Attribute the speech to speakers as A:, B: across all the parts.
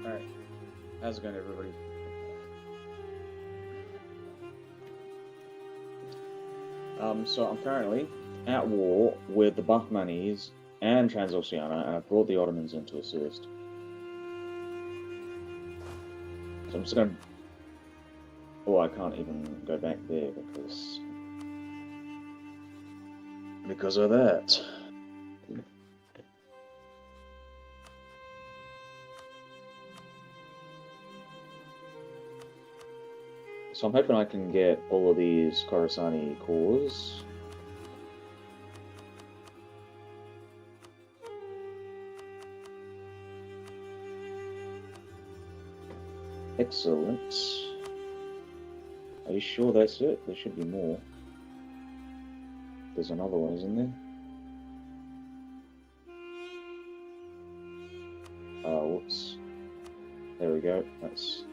A: Alright, how's it going, everybody? So I'm currently at war with the Bahmanis and Transoxiana, and I brought the Ottomans in to assist. So I'm just gonna... Oh, I can't even go back there because of that. So I'm hoping I can get all of these Khorasani cores. Excellent. Are you sure that's it? There should be more. There's another one, isn't there? Oh, whoops. There we go. That's...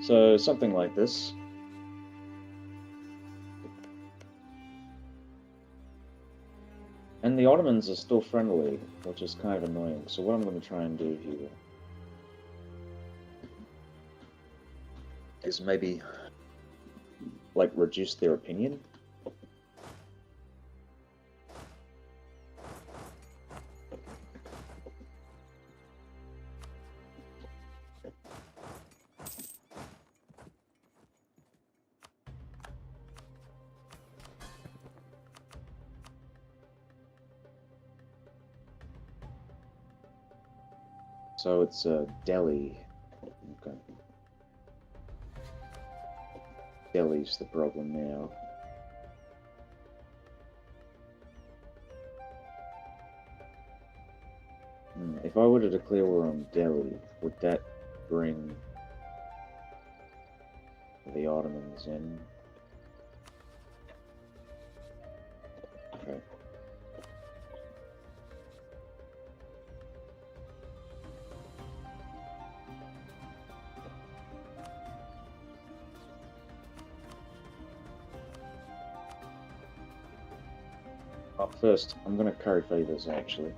A: So, something like this. And the Ottomans are still friendly, which is kind of annoying. So what I'm going to try and do here is maybe, like, reduce their opinion. So it's Delhi. Okay. Delhi's the problem now. If I were to declare war on Delhi, would that bring the Ottomans in? Okay. Up first, I'm going to curry favors actually,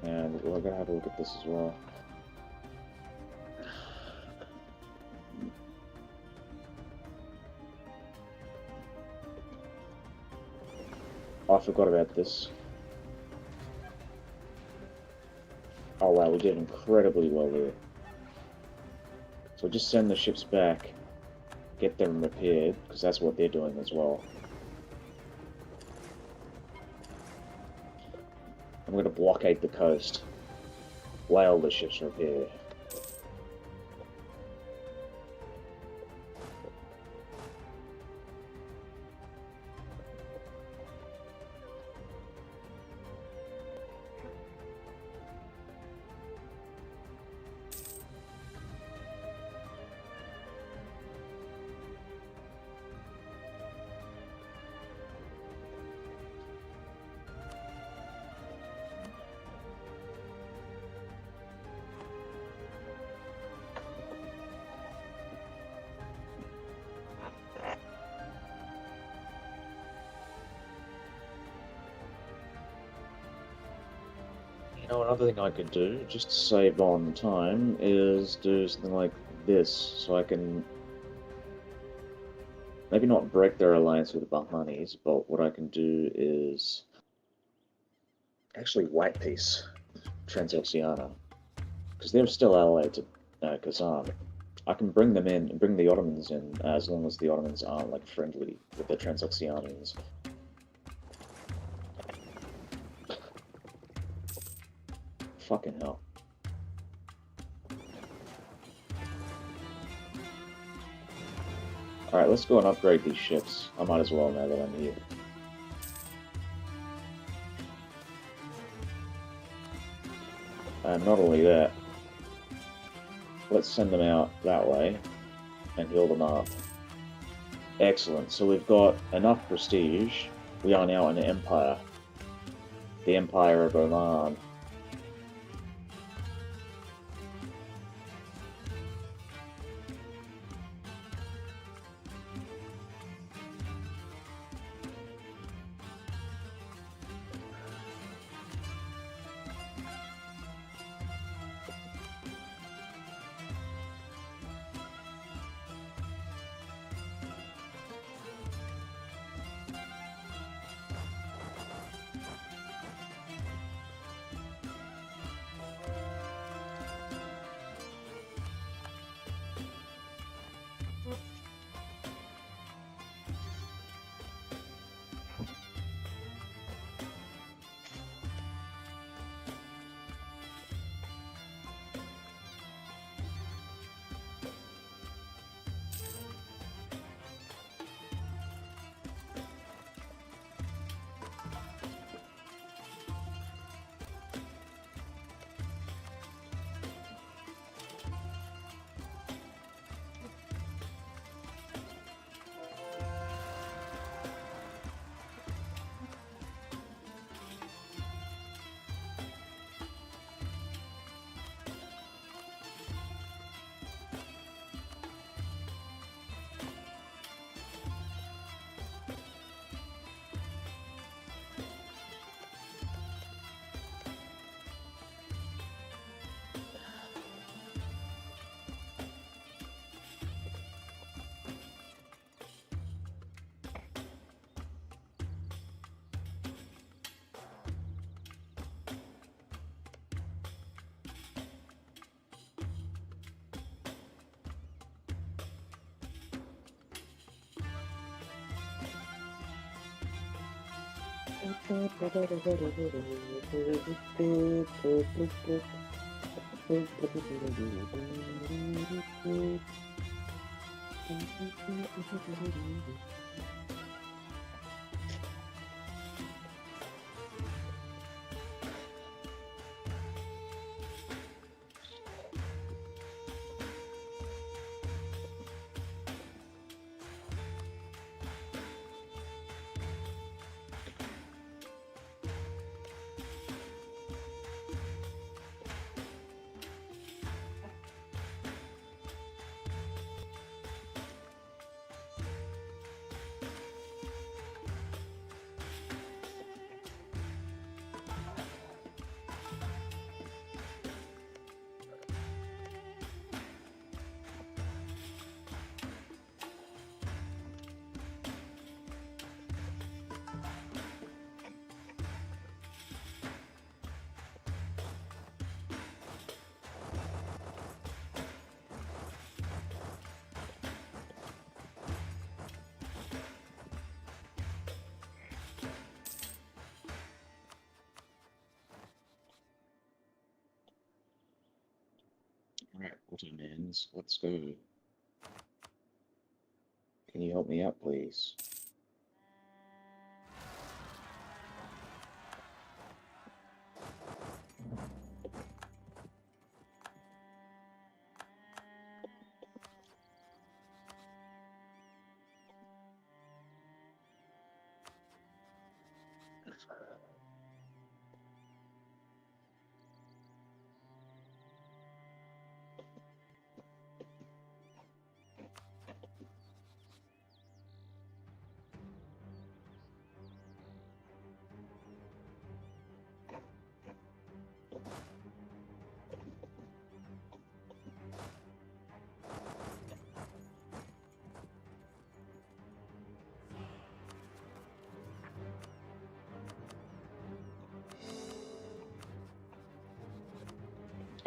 A: and we're going to have a look at this as well. I forgot about this. Oh wow, we did incredibly well there. So just send the ships back, get them repaired, because that's what they're doing as well. I'm going to blockade the coast while the ships repair. You know, another thing I could do, just to save on time, is do something like this, so I can maybe not break their alliance with the Bahmanis, but what I can do is actually white peace Transoxiana, because they're still allied to Kazan. I can bring them in, bring the Ottomans in, as long as the Ottomans aren't like friendly with the Transoxianians. Fucking hell. Alright, let's go and upgrade these ships. I might as well now that I'm here. And not only that, let's send them out that way and heal them up. Excellent. So we've got enough prestige. We are now an empire. The Empire of Oman. Alright, Ottomans, let's go. Can you help me out, please?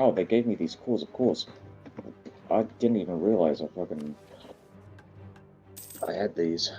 A: Oh, they gave me these cores, of course. I didn't even realize I had these.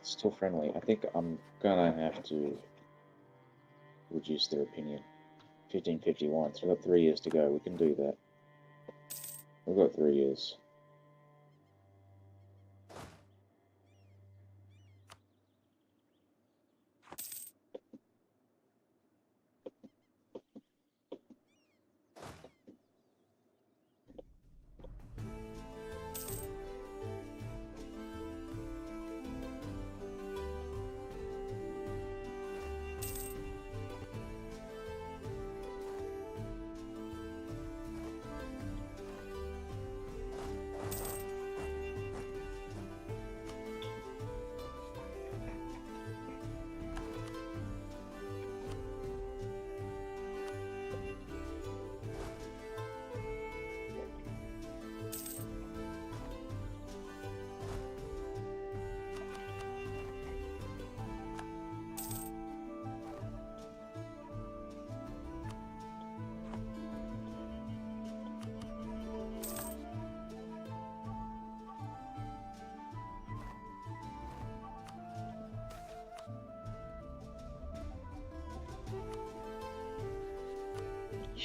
A: Still friendly. I think I'm gonna have to reduce their opinion. 1551, so we've got 3 years to go. We can do that. We've got 3 years.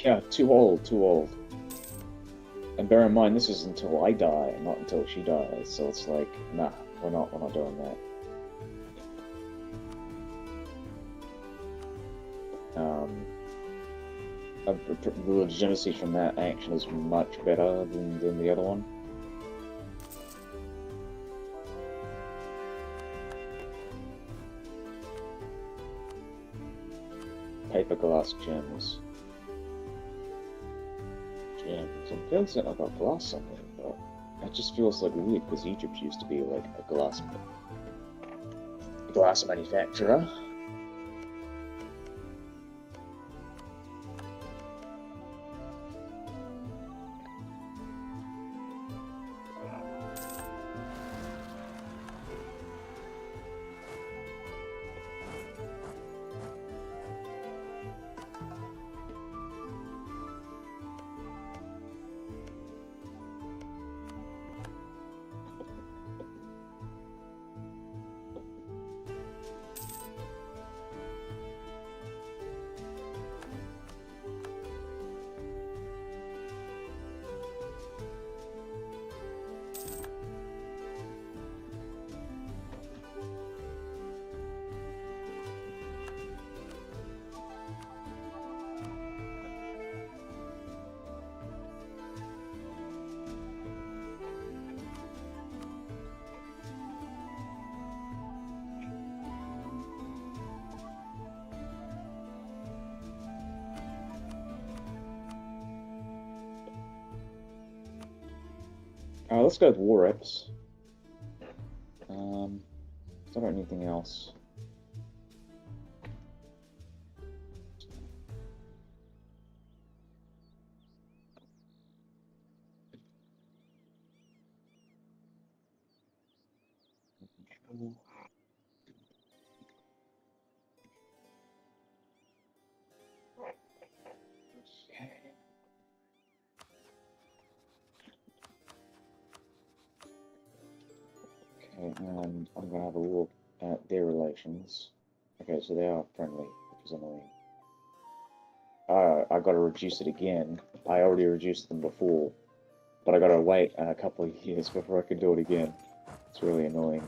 A: Yeah, too old, too old. And bear in mind, this is until I die, not until she dies. So it's like, nah, we're not doing that. The legitimacy from that action is much better than the other one. Paper, glass, gems. Gems. I'm feeling certain I've got glass somewhere, but it just feels like weird because Egypt used to be like a glass manufacturer. Let's go with war reps. Is there anything else? Okay, and I'm gonna have a look at their relations. Okay, so they are friendly, which is annoying. I gotta reduce it again. I already reduced them before, but I gotta wait a couple of years before I can do it again. It's really annoying.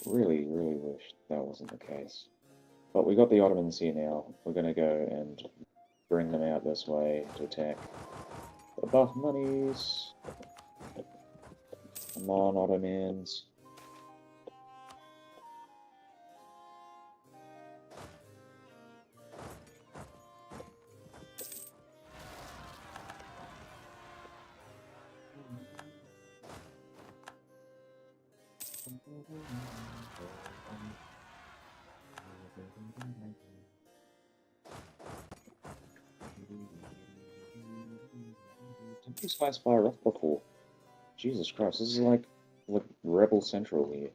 A: Really, really wish that wasn't the case. But we got the Ottomans here now. We're gonna go and bring them out this way to attack. The buff monies. Come on, Ottomans. Did these guys fire off before? Jesus Christ, this is like Rebel Central here.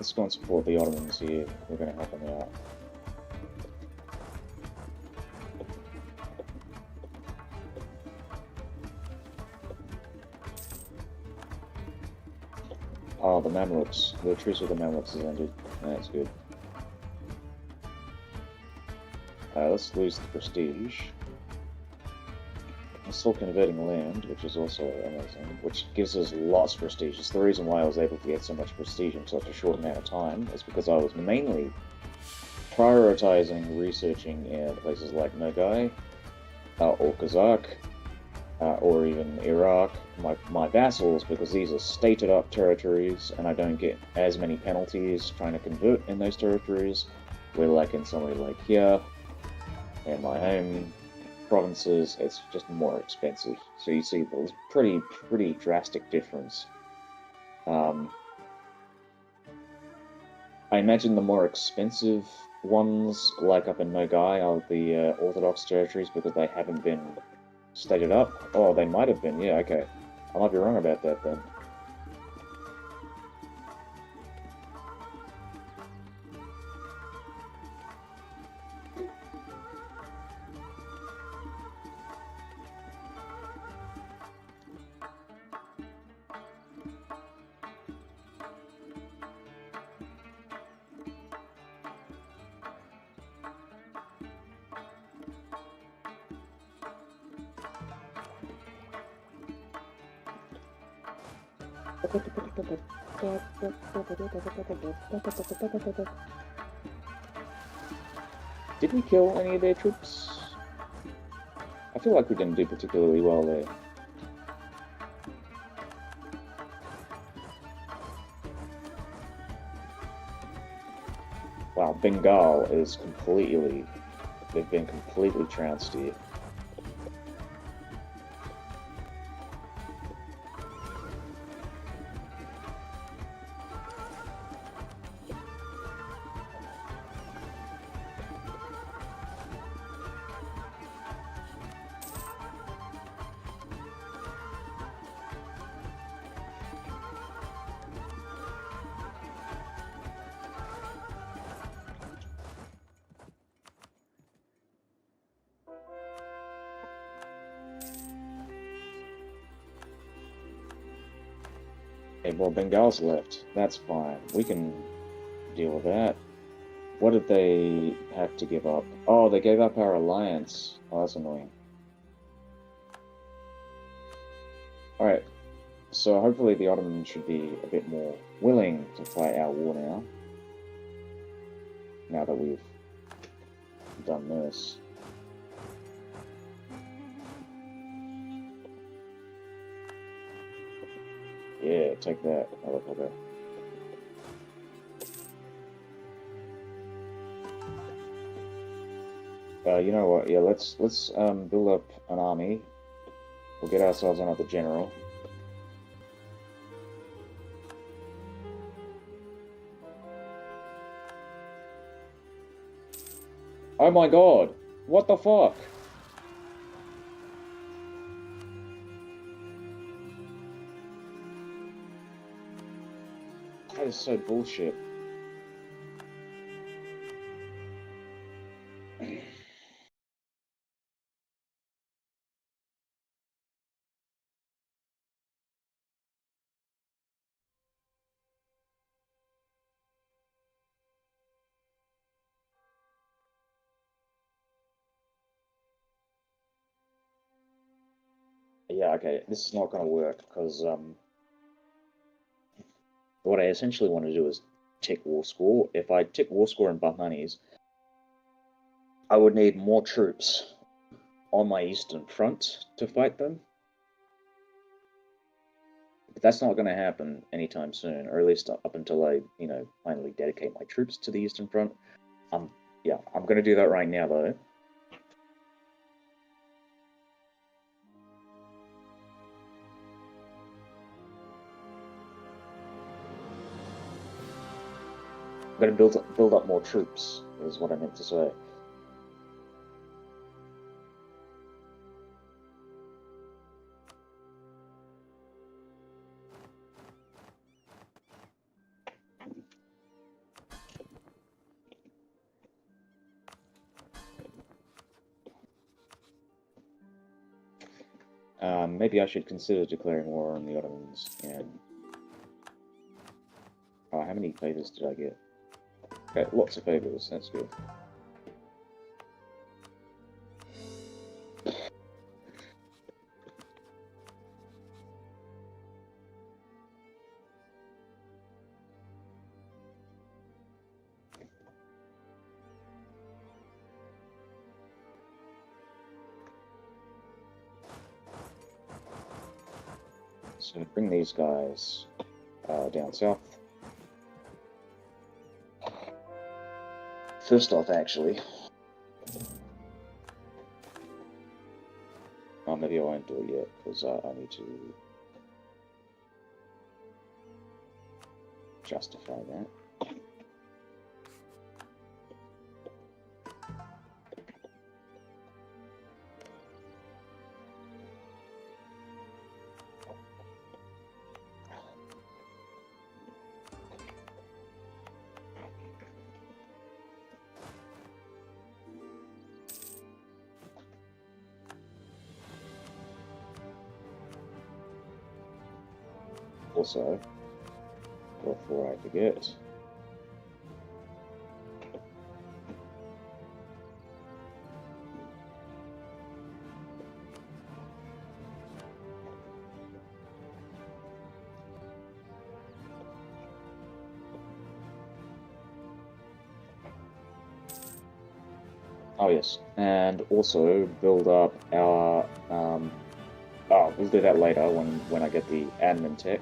A: Let's go and support the Ottomans here. We're going to help them out. Oh, the Mamluks. The truce with the Mamluks has ended. That's good. Let's lose the prestige. We're still converting land, which is also amazing, which gives us lots of prestige. It's the reason why I was able to get so much prestige in such a short amount of time, is because I was mainly prioritizing researching in places like Nogai, or Kazakh, or even Iraq, my vassals, because these are stated-up territories, and I don't get as many penalties trying to convert in those territories. We're like in somewhere like here, in my home provinces, it's just more expensive. So you see there's pretty drastic difference. I imagine the more expensive ones, like up in Nogai, are the Orthodox territories because they haven't been stated up. Oh, they might have been. Yeah, okay. I might be wrong about that then. Did we kill any of their troops? I feel like we didn't do particularly well there. Wow, Bengal is completely... They've been completely trounced here. Okay, well, Bengal's left. That's fine. We can deal with that. What did they have to give up? Oh, they gave up our alliance. Oh, that's annoying. Alright, so hopefully the Ottomans should be a bit more willing to fight our war now. Now that we've done this. Yeah, take that, motherfucker. You know what? Yeah, let's build up an army. We'll get ourselves another general. Oh my god! What the fuck? That is so bullshit. Yeah, okay, this is not going to work, because what I essentially want to do is tick war score. If I tick war score in Bahmanis, I would need more troops on my eastern front to fight them. But that's not going to happen anytime soon, or at least up until I, finally dedicate my troops to the eastern front. Yeah, I'm going to do that right now, though. I'm going to build up more troops, is what I meant to say. Maybe I should consider declaring war on the Ottomans. And how many favors did I get? Okay, lots of favors. That's good. So bring these guys down south. First off, actually, oh, maybe I won't do it yet because I need to justify that. Also, before I forget, oh yes, and also build up our oh, we'll do that later when I get the admin tech.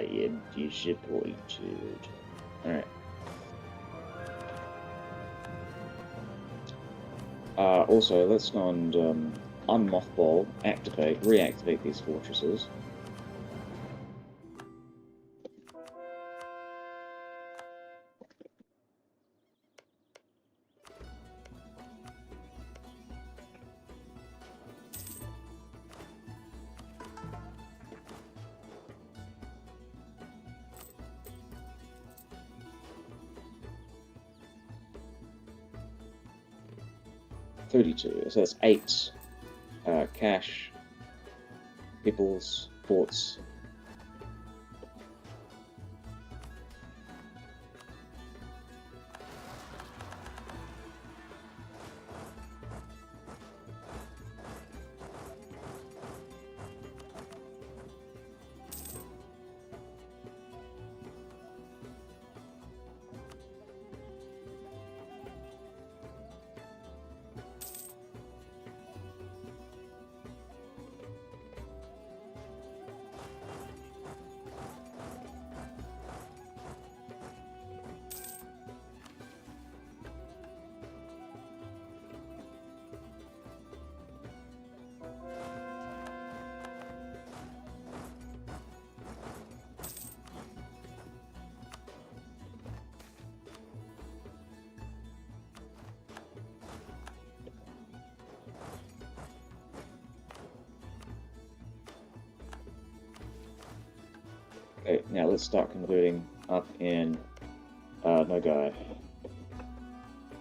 A: Yeah, disappointed. Alright. Also, let's go and unmothball, reactivate these fortresses. So that's 8 cash, peoples, ports. Okay, now let's start converting up in Nogai.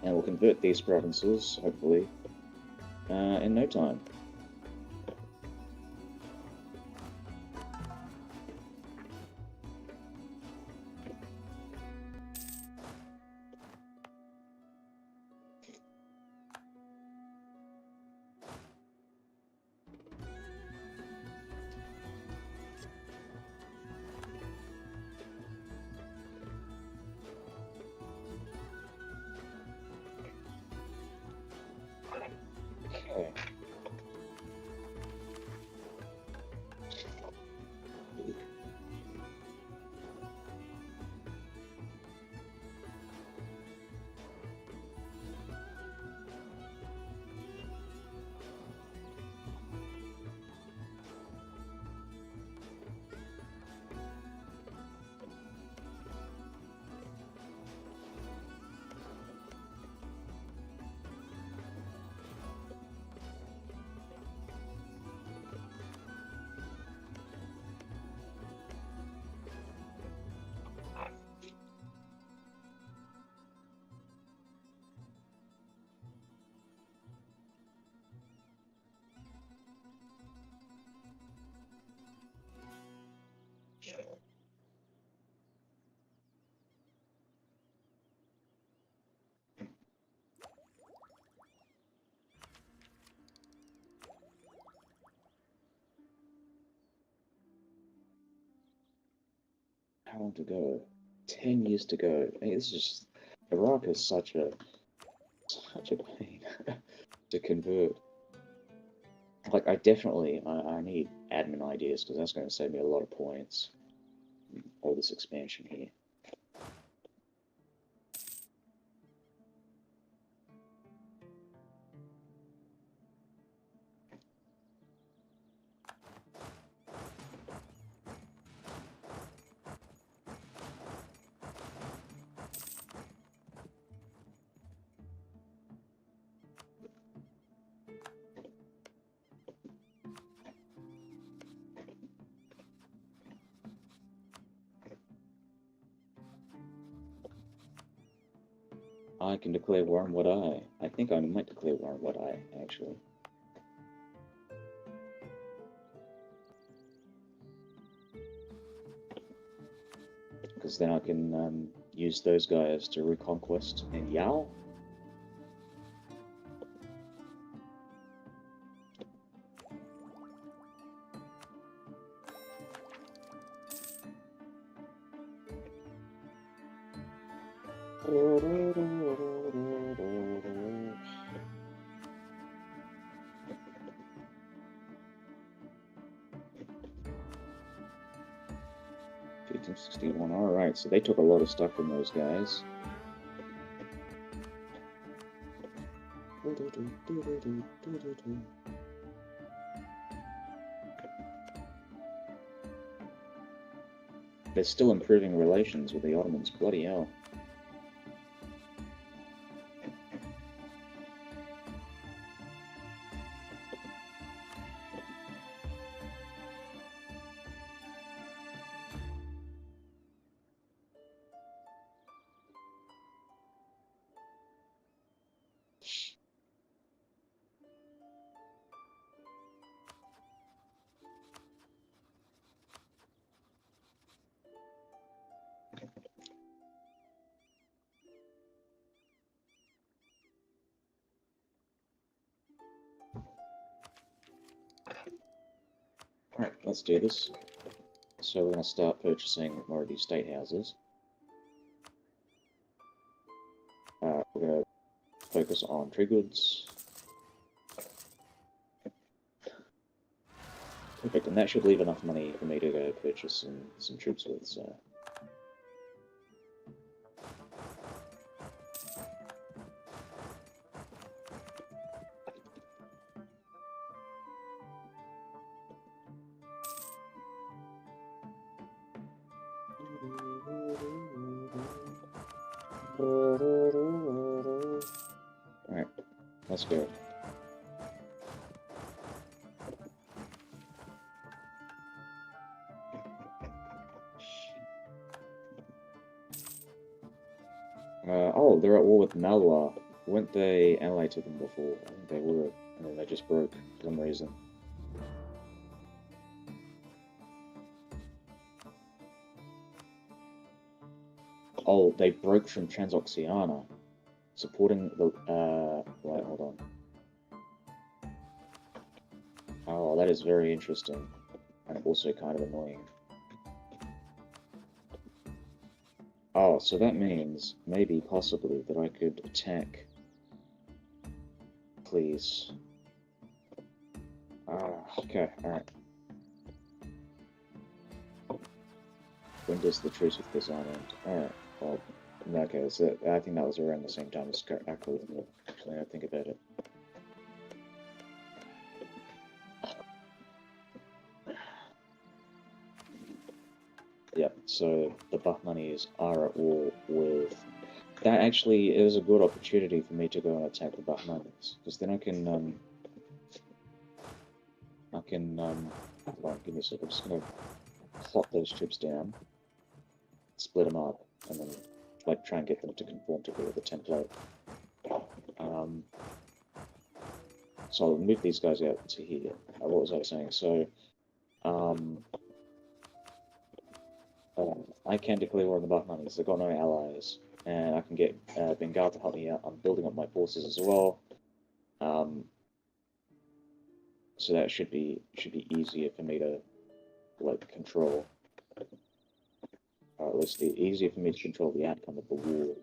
A: And we'll convert these provinces, hopefully, in no time. how long to go? 10 years to go. Hey, this is just Iraq is such a pain to convert. Like, I need admin ideas because that's going to save me a lot of points. All this expansion here. I can declare war on what I think I might declare war on what actually. Because then I can use those guys to reconquest and Yao. Alright, so they took a lot of stuff from those guys. They're still improving relations with the Ottomans, bloody hell. Alright, let's do this. So we're going to start purchasing more of these state houses. We're going to focus on trade goods. Perfect, and that should leave enough money for me to go purchase some troops with, so... Alright, let's go. Oh, they're at war with Malwa. Weren't they allied to them before? I think they were, and then they just broke for some reason. Oh, they broke from Transoxiana, supporting the, wait, hold on. Oh, that is very interesting, and also kind of annoying. Oh, so that means, maybe, possibly, that I could attack... Please. Okay, alright. When does the truce with Kazan end? Alright, well, in that case, I think that was around the same time as actually, I think about it. Yep, so the Bahmanis are at war with... That actually is a good opportunity for me to go and attack the Bahmanis, because then I can, hold on, give me a second, I'm just going to plot those troops down, split them up, and then, like, try and get them to conform to the template. So I'll move these guys out to here. What was I saying? So, I can declare war on the Bahmanis. They've got no allies, and I can get Bengal to help me out. I'm building up my forces as well, so that should be easier for me to like control. Or at least easier for me to control the outcome of the war.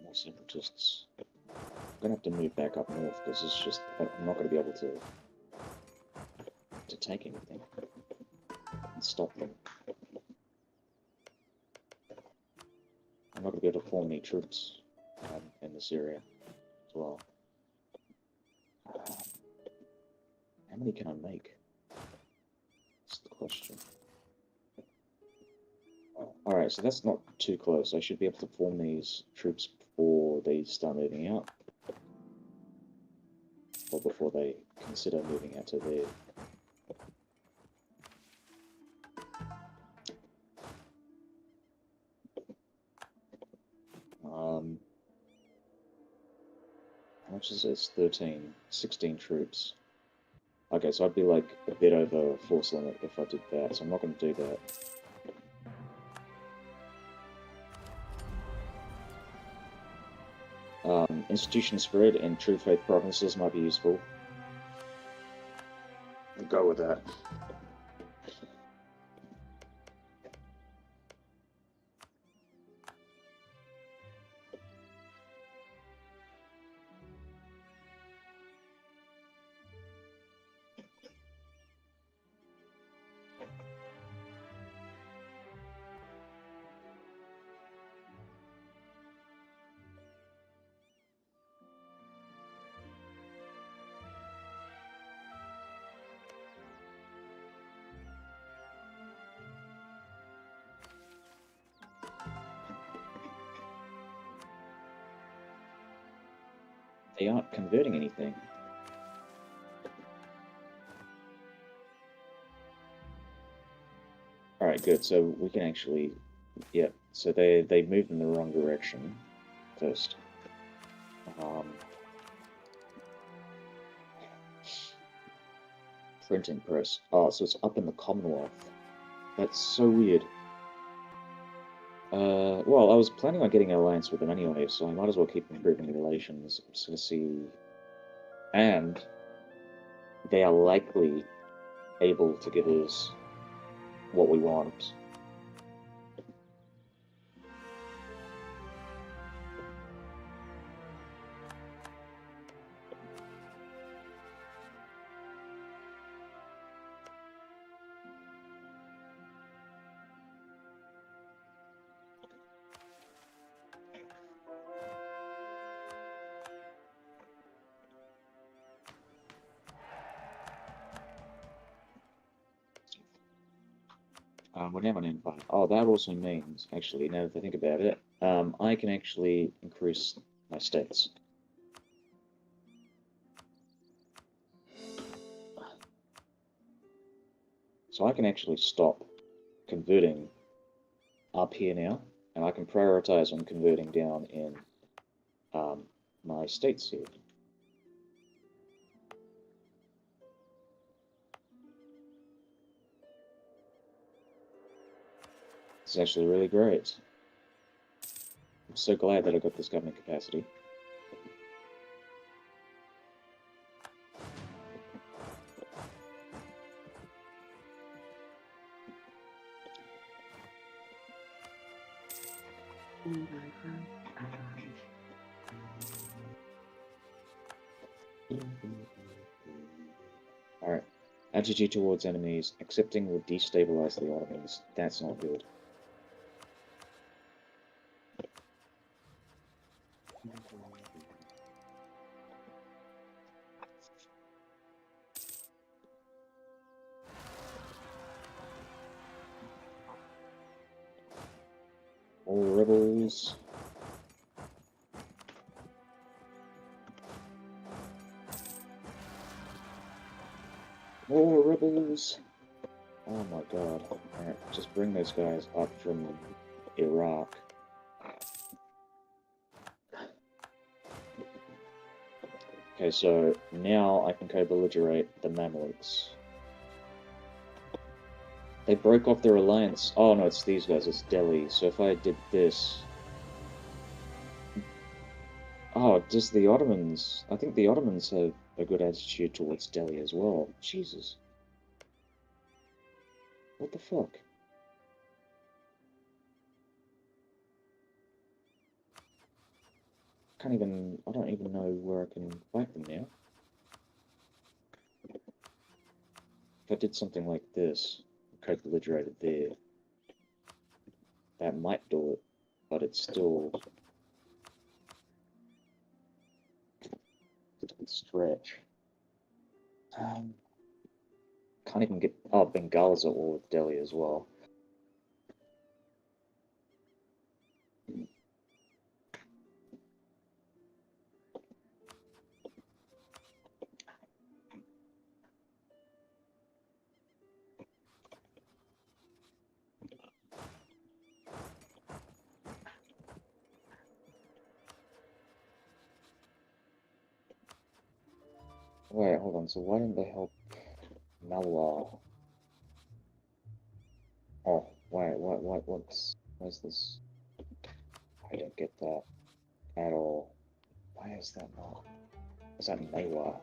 A: More separatists. I'm gonna have to move back up north because it's just I'm not gonna be able to take anything and stop them. I'm not gonna be able to form any troops in this area as well. How many can I make? That's the question. Alright, so that's not too close. I should be able to form these troops before they start moving out. Or before they consider moving out to there. How much is this? 13, 16 troops. Okay, so I'd be like a bit over force limit if I did that, so I'm not going to do that. Institution spread and true faith provinces might be useful. I'll go with that. They aren't converting anything. Alright, good. So we can actually... Yeah, so they moved in the wrong direction first. Printing press. Oh, so it's up in the Commonwealth. That's so weird. Well, I was planning on getting an alliance with them anyway, so I might as well keep improving relations. I'm just gonna see... And they are likely able to give us what we want. We're now on Empire. Oh, that also means, actually, now that I think about it, I can actually increase my states. So I can actually stop converting up here now, and I can prioritize on converting down in my states here. It's actually really great. I'm so glad that I got this government capacity. Alright. Attitude towards enemies. Accepting will destabilize the Ottomans. That's not good. All rebels. More rebels! Oh my god. Alright, just bring those guys up from Iraq. Okay, so now I can co-belligerate the Mamluks. They broke off their alliance. Oh no, it's these guys, it's Delhi. So if I did this... Oh, does the Ottomans? I think the Ottomans have a good attitude towards Delhi as well. Jesus, what the fuck? Can't even. I don't even know where I can fight them now. If I did something like this, co-belligerated there, that might do it, but it's still a stretch. Um, can't even get. Oh, Bengals at war with Delhi as well. Wait, hold on. So why didn't they help Malwa? Oh, wait, what's this? I don't get that at all. Why is that not? Is that Maywa?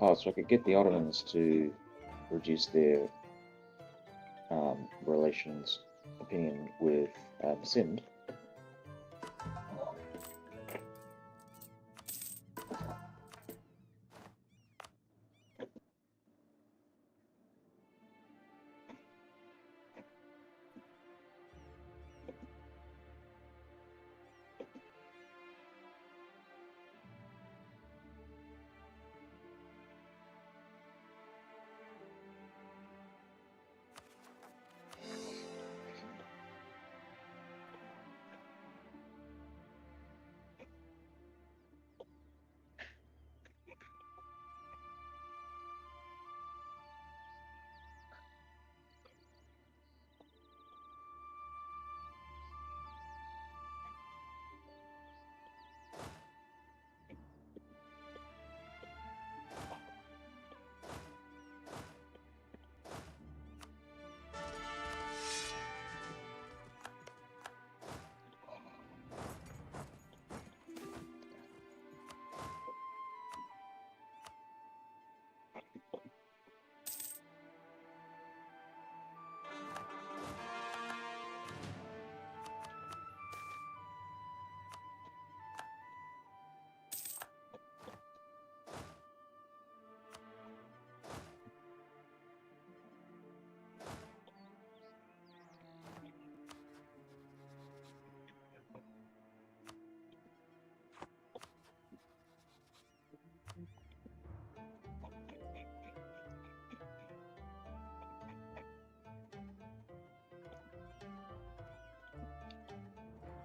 A: Oh, so I could get the Ottomans to reduce their relations opinion with Sind.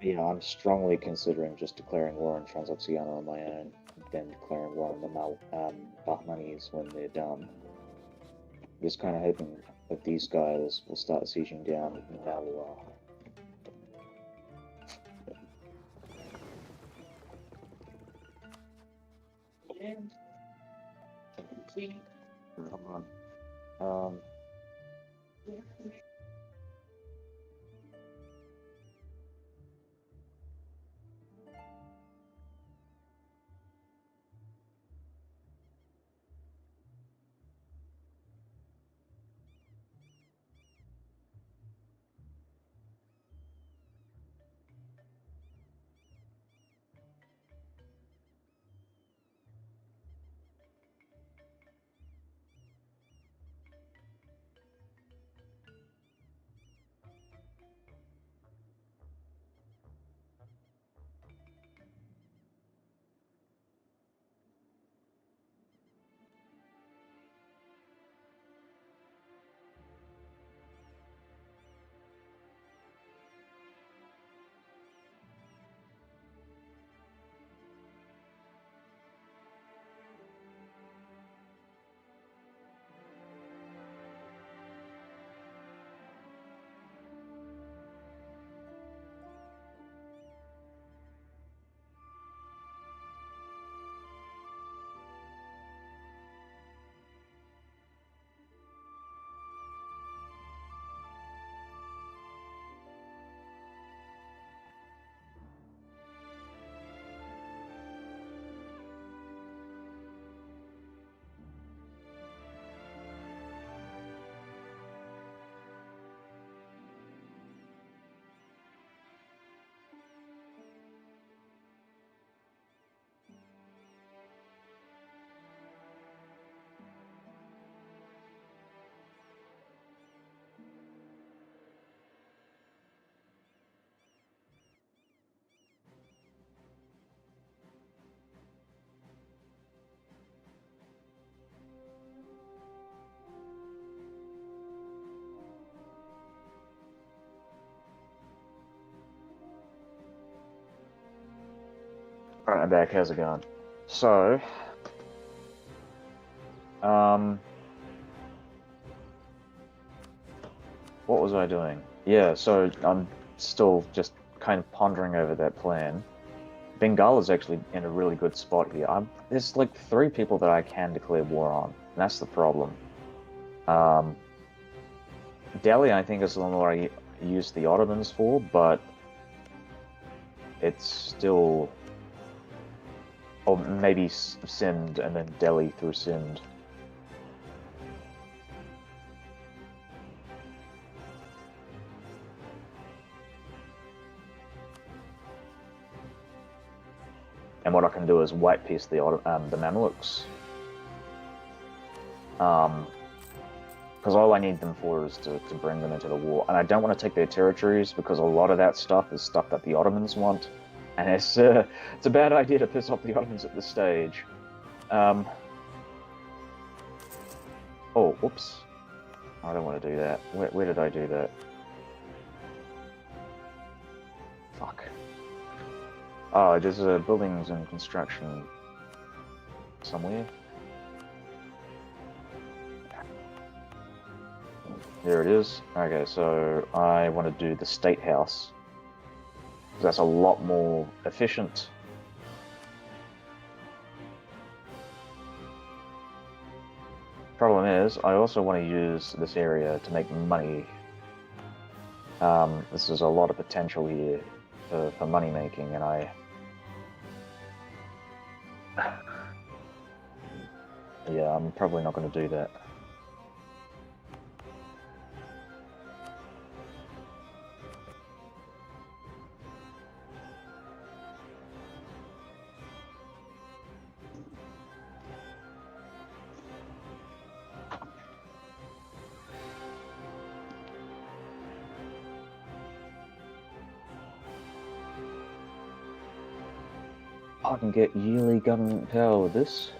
A: Yeah, I'm strongly considering just declaring war on Transoxiana on my own, and then declaring war on the Bahmanis when they're done. Just kind of hoping that these guys will start sieging down Malwa. Come on. Right, I'm back. How's it going? So, um, what was I doing? Yeah, so I'm still just kind of pondering over that plan. Bengala's actually in a really good spot here. There's like 3 people that I can declare war on, and that's the problem. Um, Delhi, I think, is the one where I use the Ottomans for, but it's still, or maybe Sind and then Delhi through Sind. And what I can do is white piece the Mamluks. Because all I need them for is to bring them into the war. And I don't want to take their territories because a lot of that stuff is stuff that the Ottomans want. And it's a bad idea to piss off the Ottomans at this stage. Oh, whoops. I don't want to do that. Where did I do that? Fuck. Oh, there's buildings and construction somewhere. There it is. Okay, so I want to do the State House. That's a lot more efficient. Problem is, I also want to use this area to make money. This is a lot of potential here for money making, and yeah, I'm probably not going to do that. I can get yearly government power with this.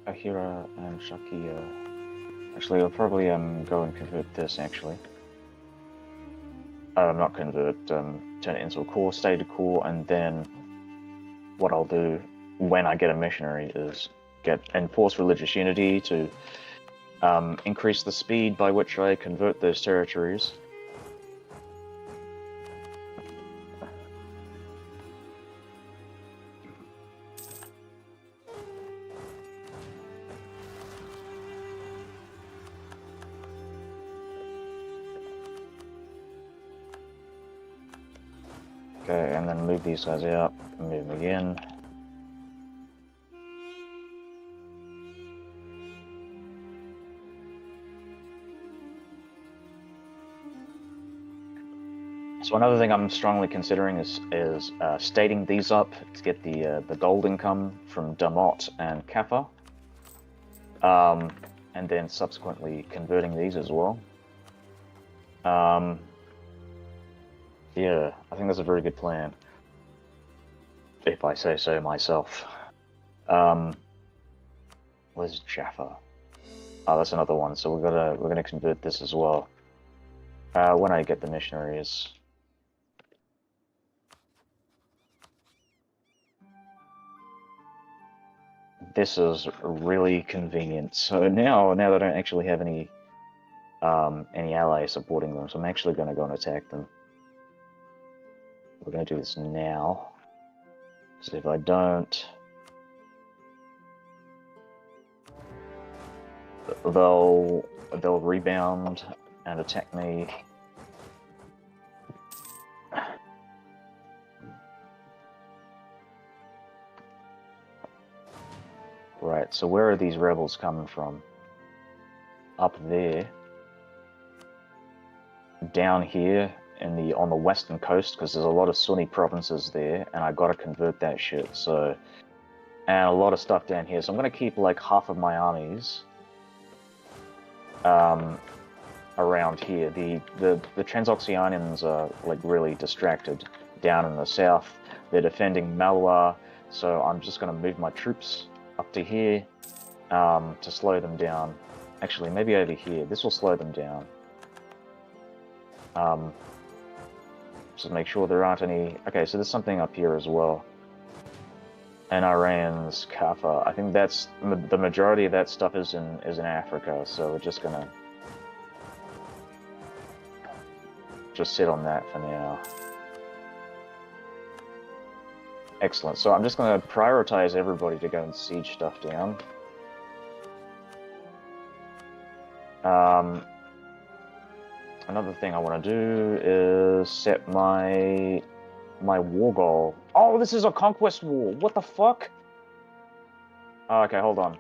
A: Ahira and Shakia. Actually, I'll probably go and convert this, actually. Not convert, turn it into a core, state a core, and then what I'll do when I get a missionary is enforce religious unity to increase the speed by which I convert those territories. Okay, and then move these guys out, move them again. So another thing I'm strongly considering is stating these up to get the gold income from Damot and Kappa, and then subsequently converting these as well. Yeah, I think that's a very good plan, if I say so myself. Where's Jaffa? Oh, that's another one. So we're gonna convert this as well. When I get the missionaries. This is really convenient. So now they don't actually have any allies supporting them, so I'm actually going to go and attack them. We're going to do this now. So if I don't, they'll rebound and attack me. Right, so where are these rebels coming from? Up there. Down here on the western coast, because there's a lot of Sunni provinces there, and I gotta convert that shit, so... And a lot of stuff down here, so I'm gonna keep like half of my armies around here. The Transoxianians are like really distracted down in the south. They're defending Malwa, so I'm just gonna move my troops up to here to slow them down. Actually, maybe over here. This will slow them down. Just make sure there aren't any... Okay, so there's something up here as well. And Iran's Kaffa. I think that's... The majority of that stuff is in Africa, so we're just gonna... just sit on that for now. Excellent. So I'm just gonna prioritize everybody to go and siege stuff down. Another thing I want to do is set my war goal. Oh, this is a conquest war. What the fuck? Oh, okay, hold on.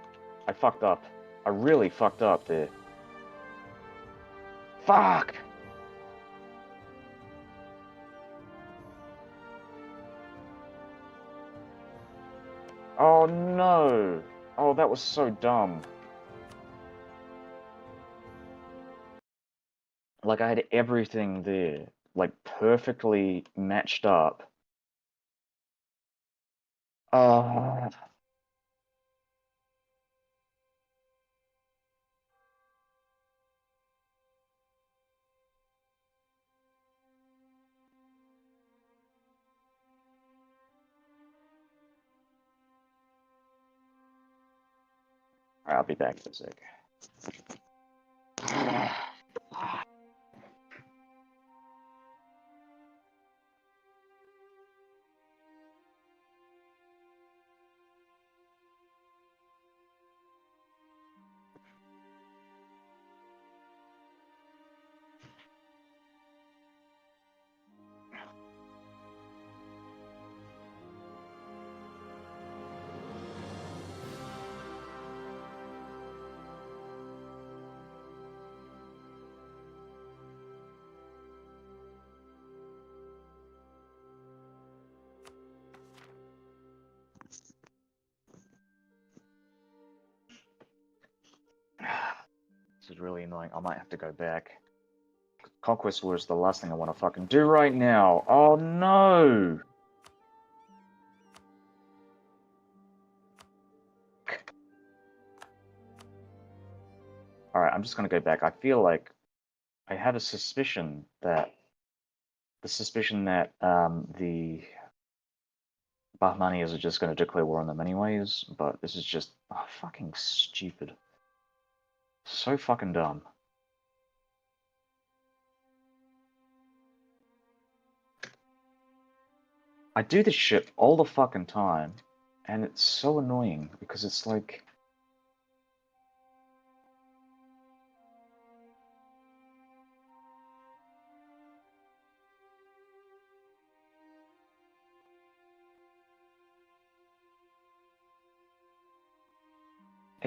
A: I fucked up. I really fucked up there. Fuck! Oh no! Oh, that was so dumb. Like, I had everything there, like, perfectly matched up. Oh. Alright, I'll be back in a sec. This is really annoying. I might have to go back. Conquest War is the last thing I want to fucking do right now. Oh no! Alright, I'm just gonna go back. I feel like I have a suspicion that the Bahmanis are just going to declare war on them anyways, but this is just fucking stupid. So fucking dumb. I do this shit all the fucking time, and it's so annoying, because it's like...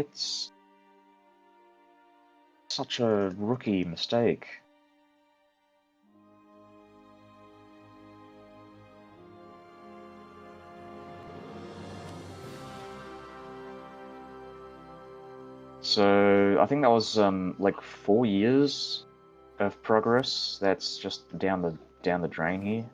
A: It's such a rookie mistake. So I think that was like 4 years of progress. That's just down the drain here.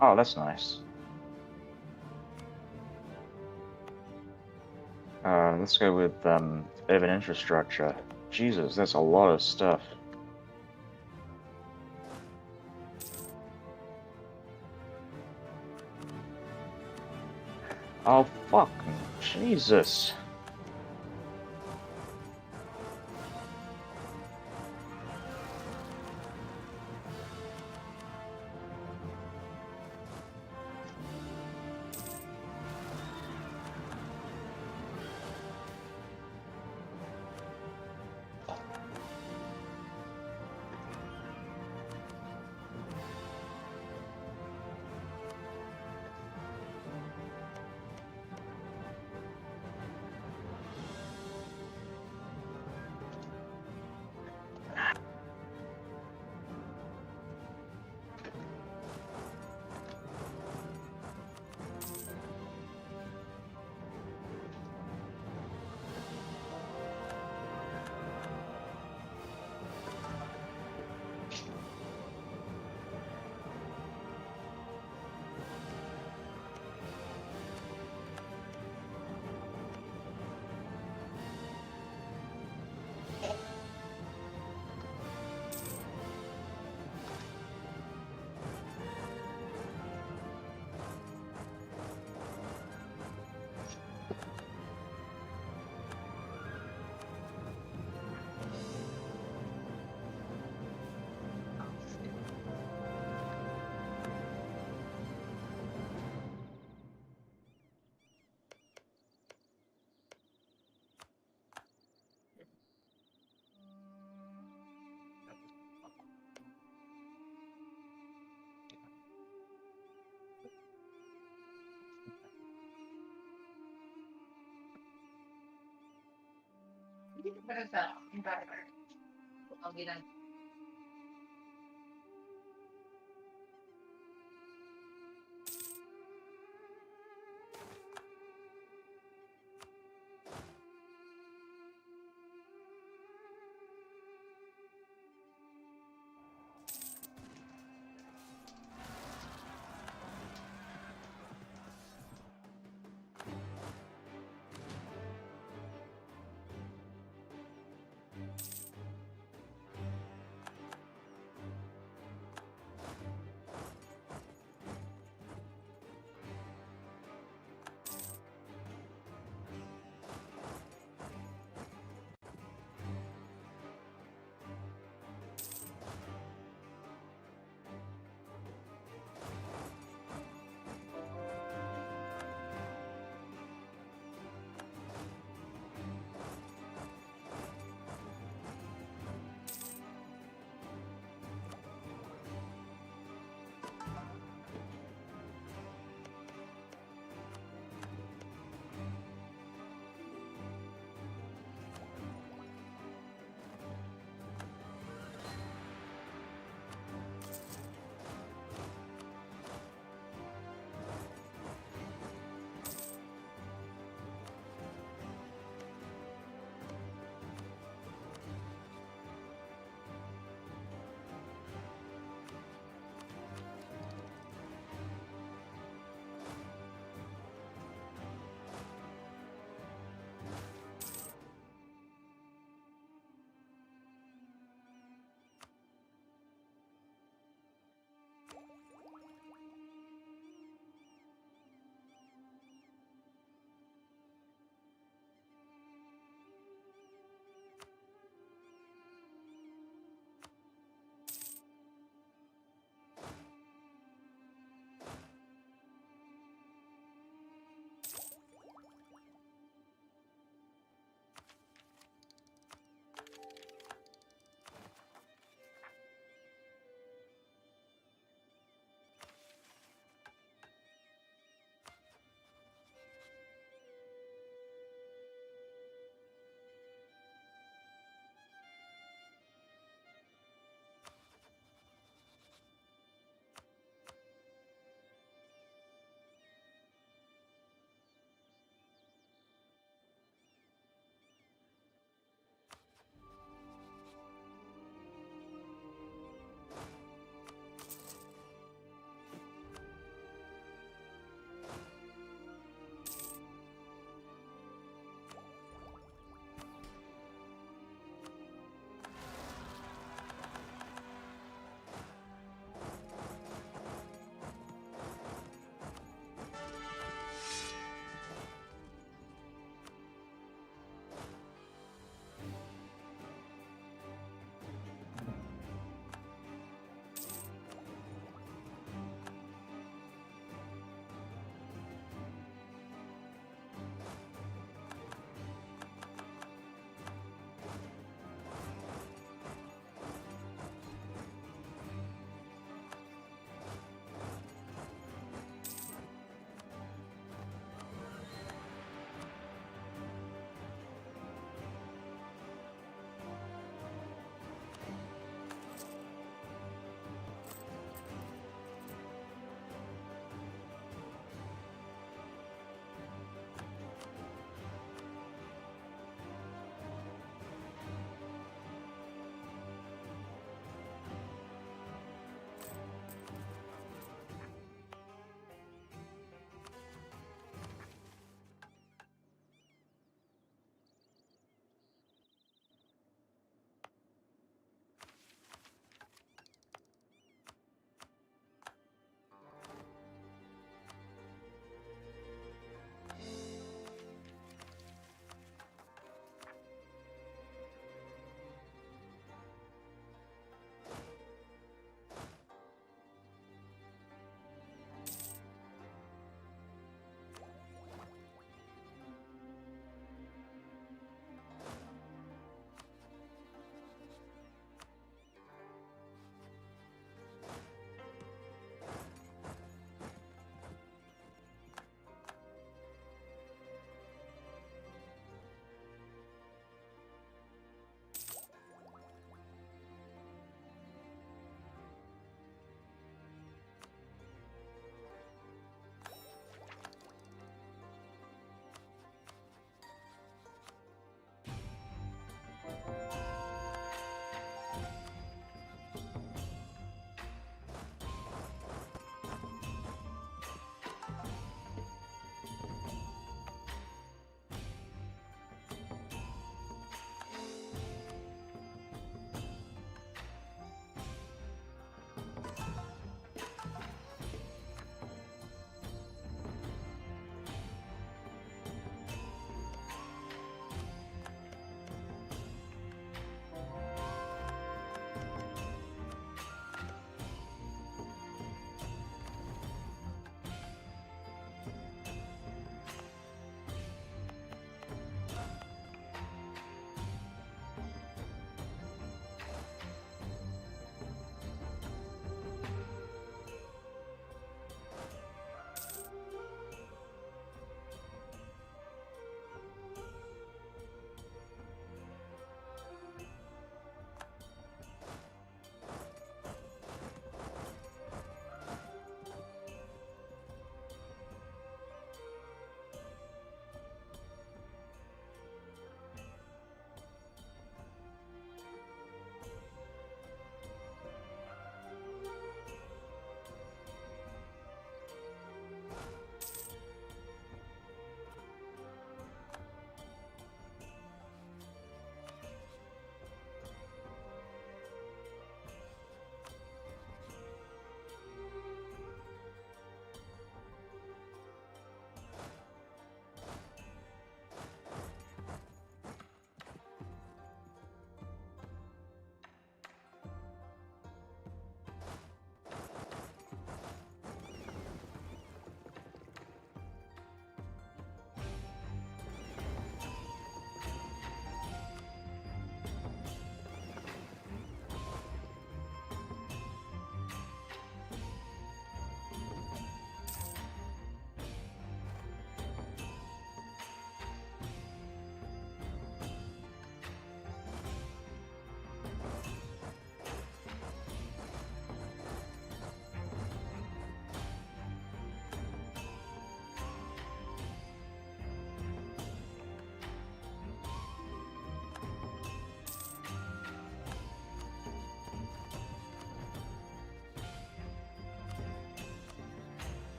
A: Oh, that's nice. Let's go with urban infrastructure. Jesus, that's a lot of stuff. Oh, fucking Jesus.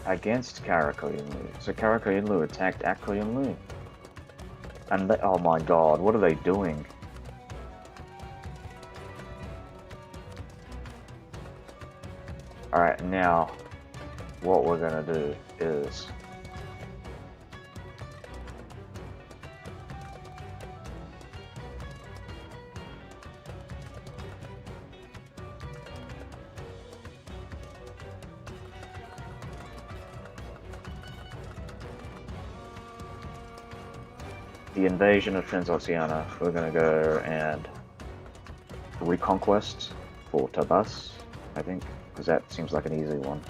A: against Karakoyunlu. So Karakoyunlu attacked Akkoyunlu. And they, oh my god, what are they doing? Alright, now what we're gonna do is the invasion of Transoxiana. We're gonna go and reconquest for Tabas, I think, because that seems like an easy one.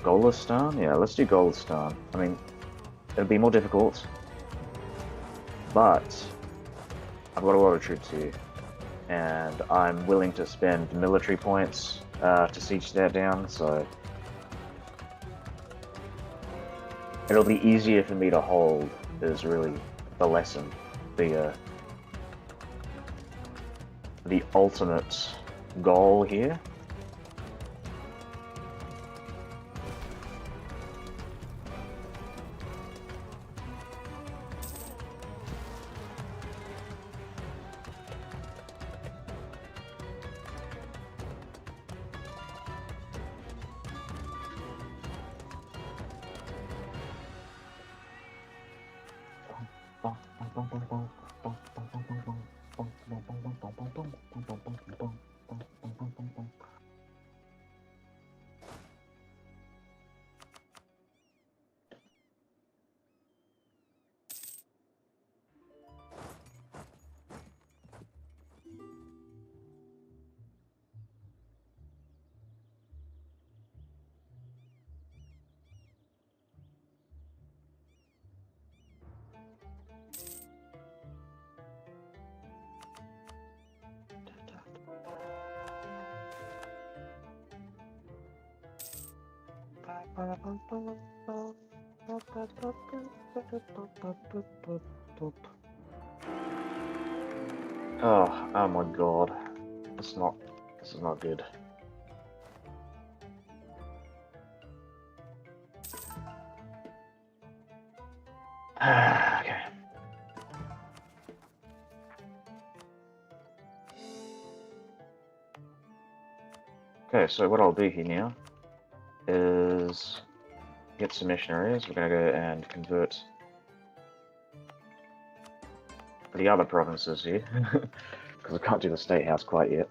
A: Golistan? Yeah, let's do Golistan. I mean, it'll be more difficult, but I've got a lot of troops here, and I'm willing to spend military points to siege that down, so it'll be easier for me to hold, is really the lesson. The ultimate goal here. Oh my god. This is not good. Okay. Okay, so what I'll do here now is get some missionaries. We're gonna go and convert the other provinces here, because I can't do the state house quite yet.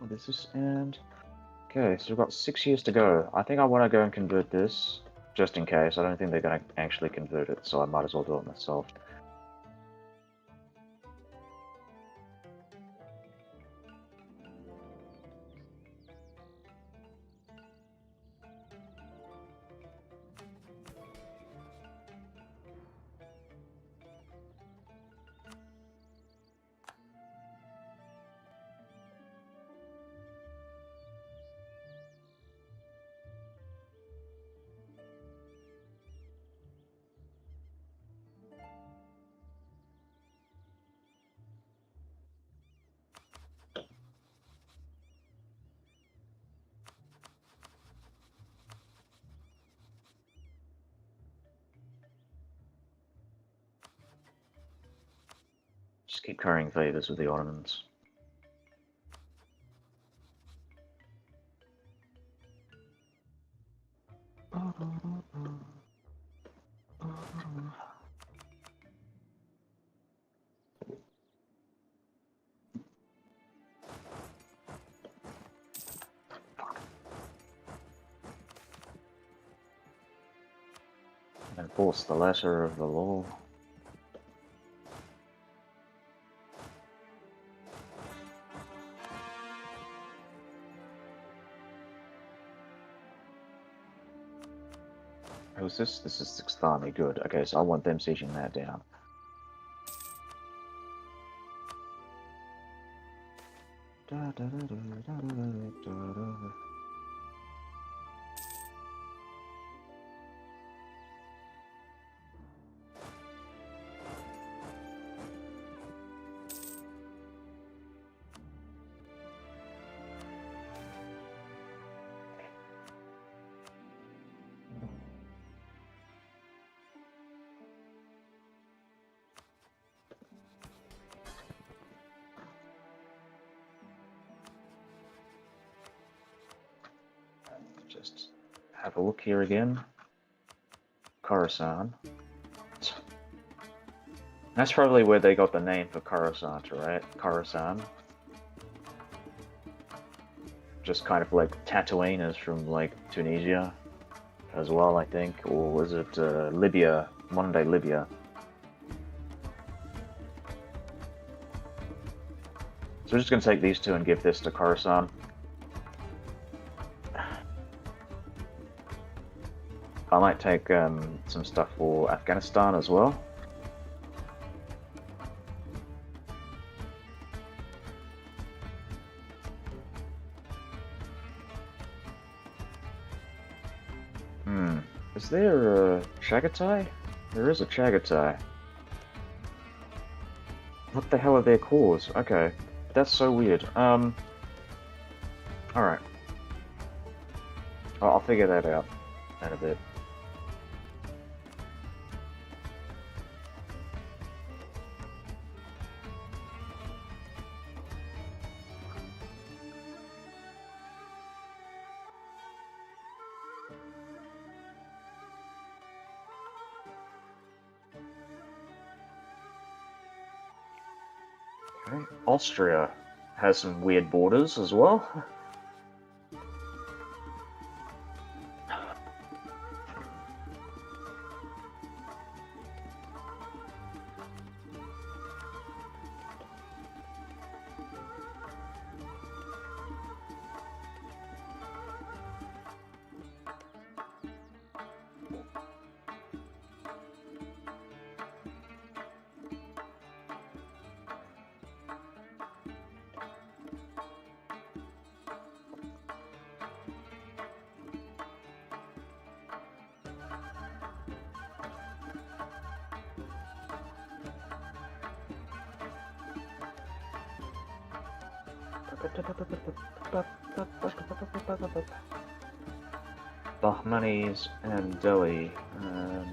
A: This is and okay, so we've got 6 years to go. I think I want to go and convert this, just in case. I don't think they're going to actually convert it, so I might as well do it myself. Just keep currying favors with the Ottomans. Enforce the letter of the law. Who's this? This is 6th Army. Good. Okay, so I want them sieging that down. Just have a look here again. Khorasan. That's probably where they got the name for Coruscant, right? Khorasan. Just kind of like Tatooine is from like Tunisia as well, I think. Or was it Libya? Modern day Libya. So we're just going to take these two and give this to Khorasan. I might take some stuff for Afghanistan as well. Is there a Chagatai? There is a Chagatai. What the hell are their cores? Okay, that's so weird. Alright. I'll figure that out in a bit. Okay. Austria has some weird borders as well. Bahmanis and Delhi.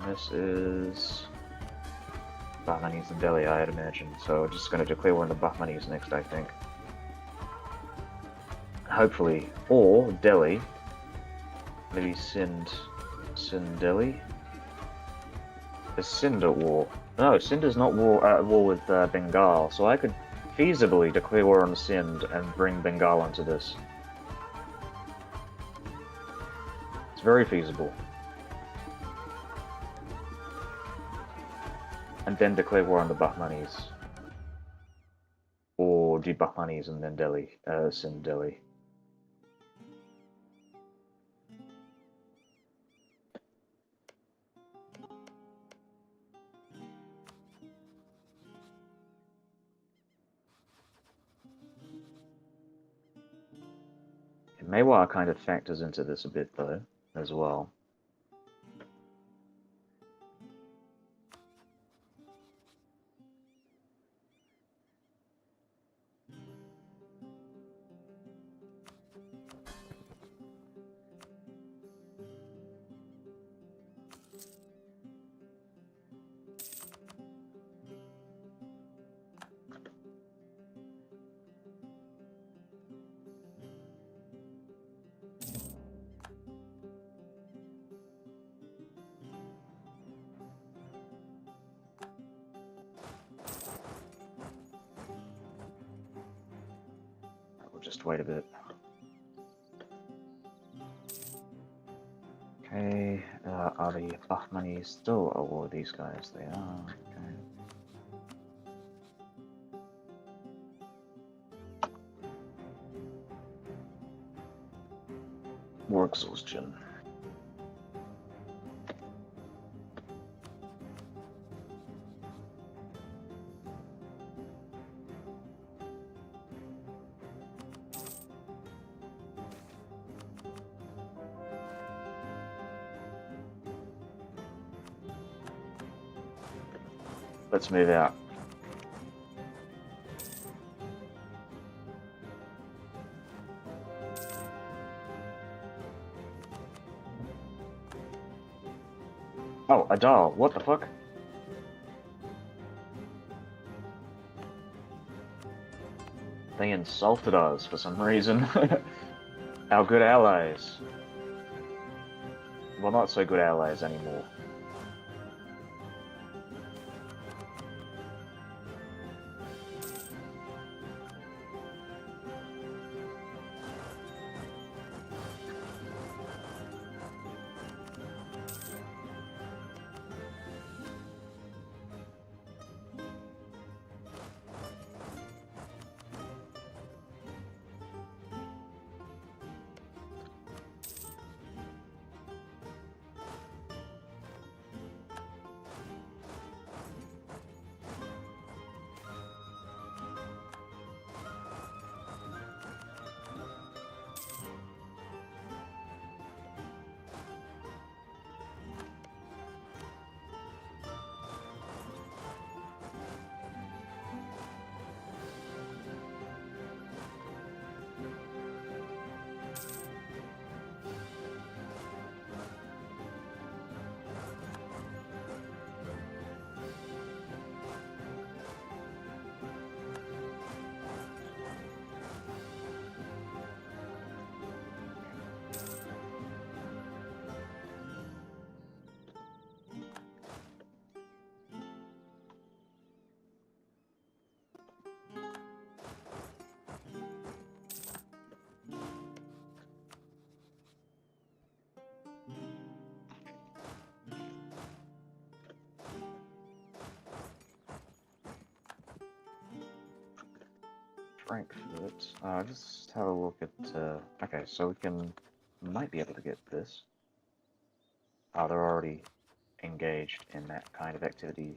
A: This is Bahmanis and Delhi, I'd imagine. So we're just going to declare one of the Bahmanis next, I think. Hopefully, or Delhi. Maybe Sind Delhi. Is Sind at war? No, Sind is not at war with Bengal, so I could feasibly declare war on Sind and bring Bengal into this. It's very feasible. And then declare war on the Bahmanis. Or do Bahmanis and then Delhi, Sind Delhi. Mewar kind of factors into this a bit, though, as well. just wait a bit. Okay, are the buff money still award these guys? They are, okay. More exhaustion. Let's move out. Oh, a doll. What the fuck? They insulted us for some reason. Our good allies. Well, not so good allies anymore. Frankfurt. Just have a look at. Okay, so might be able to get this. Oh, they're already engaged in that kind of activity.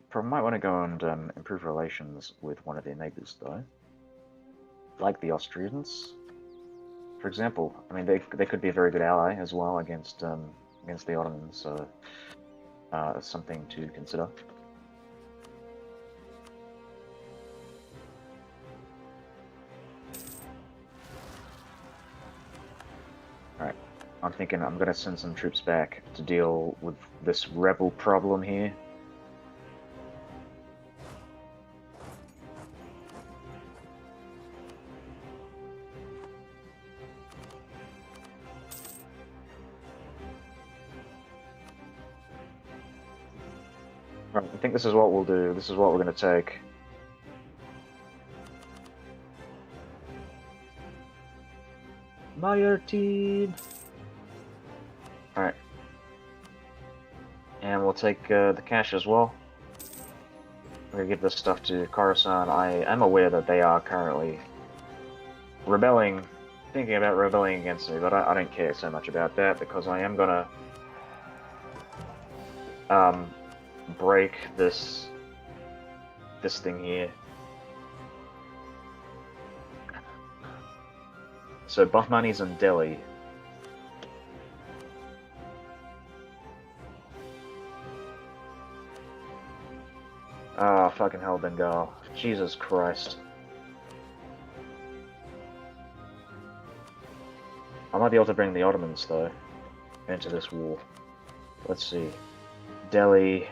A: Probably might want to go and improve relations with one of their neighbors, though. Like the Austrians, for example. I mean, they could be a very good ally as well against the Ottomans. So that's something to consider. Alright, I'm thinking I'm gonna send some troops back to deal with this rebel problem here. Right, I think this is what we'll do. This is what we're gonna take. Meyer team! Alright. And we'll take the cash as well. We're gonna give this stuff to Coruscant. I am aware that they are currently rebelling, thinking about rebelling against me, but I don't care so much about that because I am gonna break this thing here. So Bahmani's in Delhi. Ah, oh, fucking hell, Bengal. Jesus Christ. I might be able to bring the Ottomans, though, into this war. Let's see. Delhi.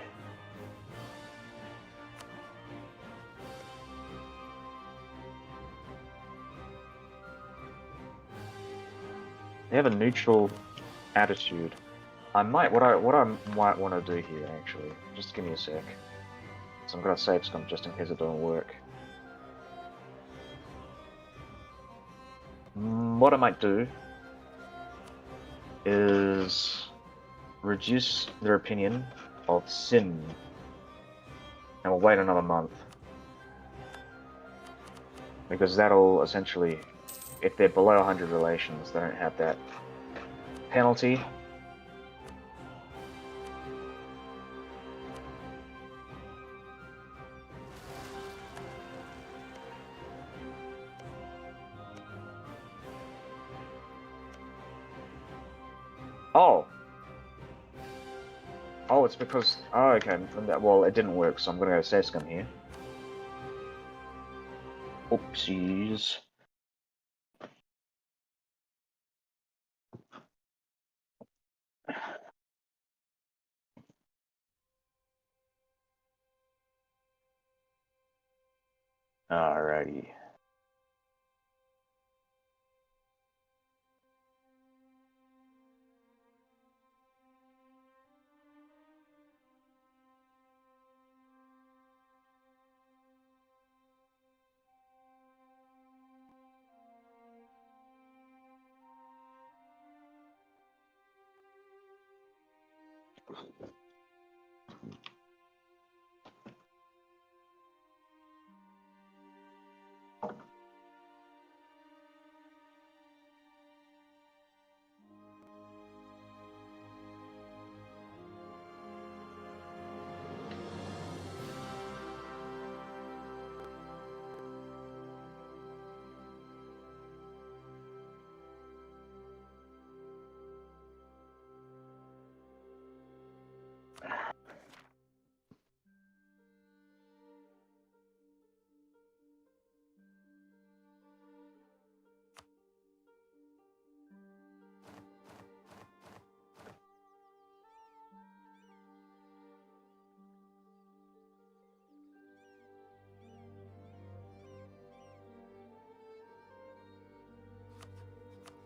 A: They have a neutral attitude. I might, what I might want to do here, actually, just give me a sec. So I'm gonna save some just in case it don't work. What I might do is reduce their opinion of sin, and we'll wait another month. Because that'll essentially, if they're below 100 relations, they don't have that penalty. Oh! Oh, it's because... Oh, okay. Well, it didn't work, so I'm gonna go Sescom here. Oopsies. Alrighty.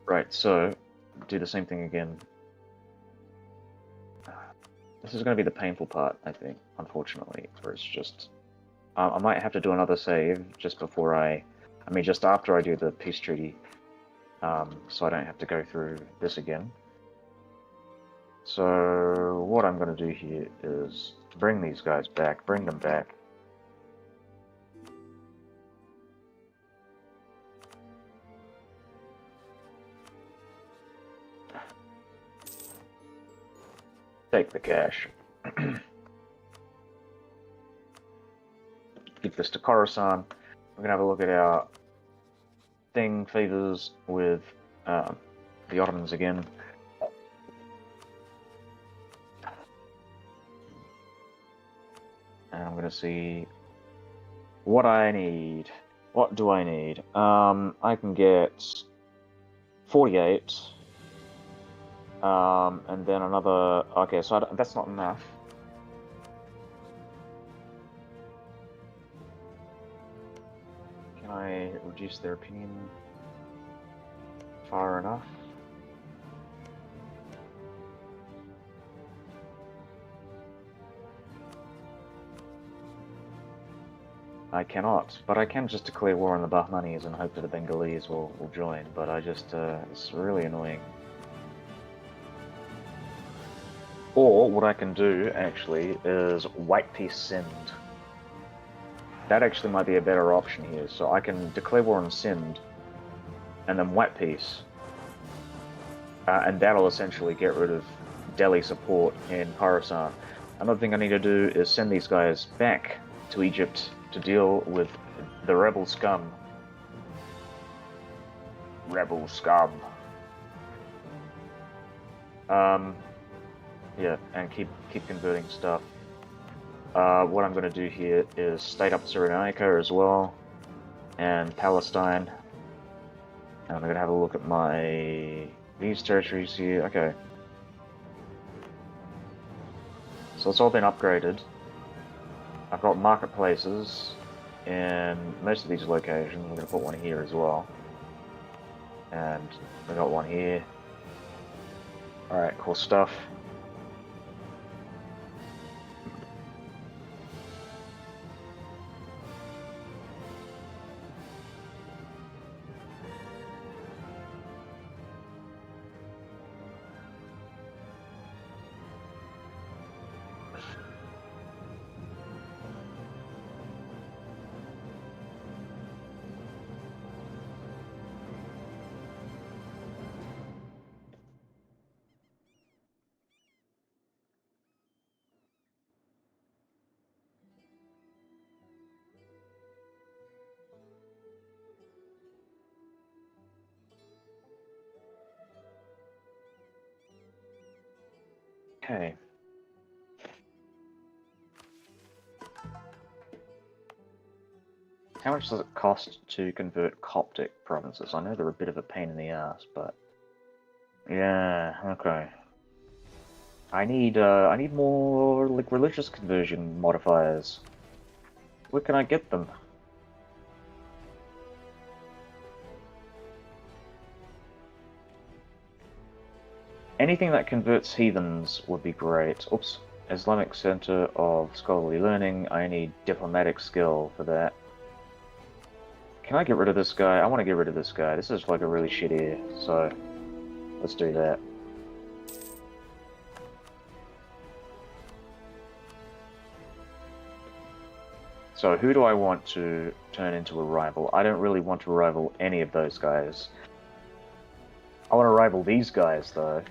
A: Right, so, do the same thing again. This is going to be the painful part, I think, unfortunately, where it's just... I might have to do another save just before I mean, just after I do the peace treaty, so I don't have to go through this again. So, what I'm going to do here is bring these guys back, bring them back. Take the cash. Give this to Coruscant. We're going to have a look at our thing favors with the Ottomans again. And I'm going to see what I need. What do I need? I can get 48. And then another... Okay, so that's not enough. Can I reduce their opinion far enough? I cannot, but I can just declare war on the Bahmanis and hope that the Bengalis will join, but I just... it's really annoying. Or, what I can do, actually, is white peace Sind. That actually might be a better option here. So I can declare war on Sind, and then white peace. And that'll essentially get rid of Delhi support in Khorasan. Another thing I need to do is send these guys back to Egypt to deal with the rebel scum. Rebel scum. Yeah, and keep converting stuff. What I'm going to do here is state up Cyrenaica as well, and Palestine. And I'm going to have a look at these territories here. Okay. So it's all been upgraded. I've got marketplaces in most of these locations. I'm going to put one here as well. And we got one here. Alright, cool stuff. Okay. How much does it cost to convert Coptic provinces? I know they're a bit of a pain in the ass, but yeah, okay. I need more like religious conversion modifiers. Where can I get them? Anything that converts heathens would be great. Oops. Islamic Center of Scholarly Learning. I need diplomatic skill for that. Can I get rid of this guy? I want to get rid of this guy. This is like a really shitty, so let's do that. So who do I want to turn into a rival? I don't really want to rival any of those guys. I want to rival these guys, though.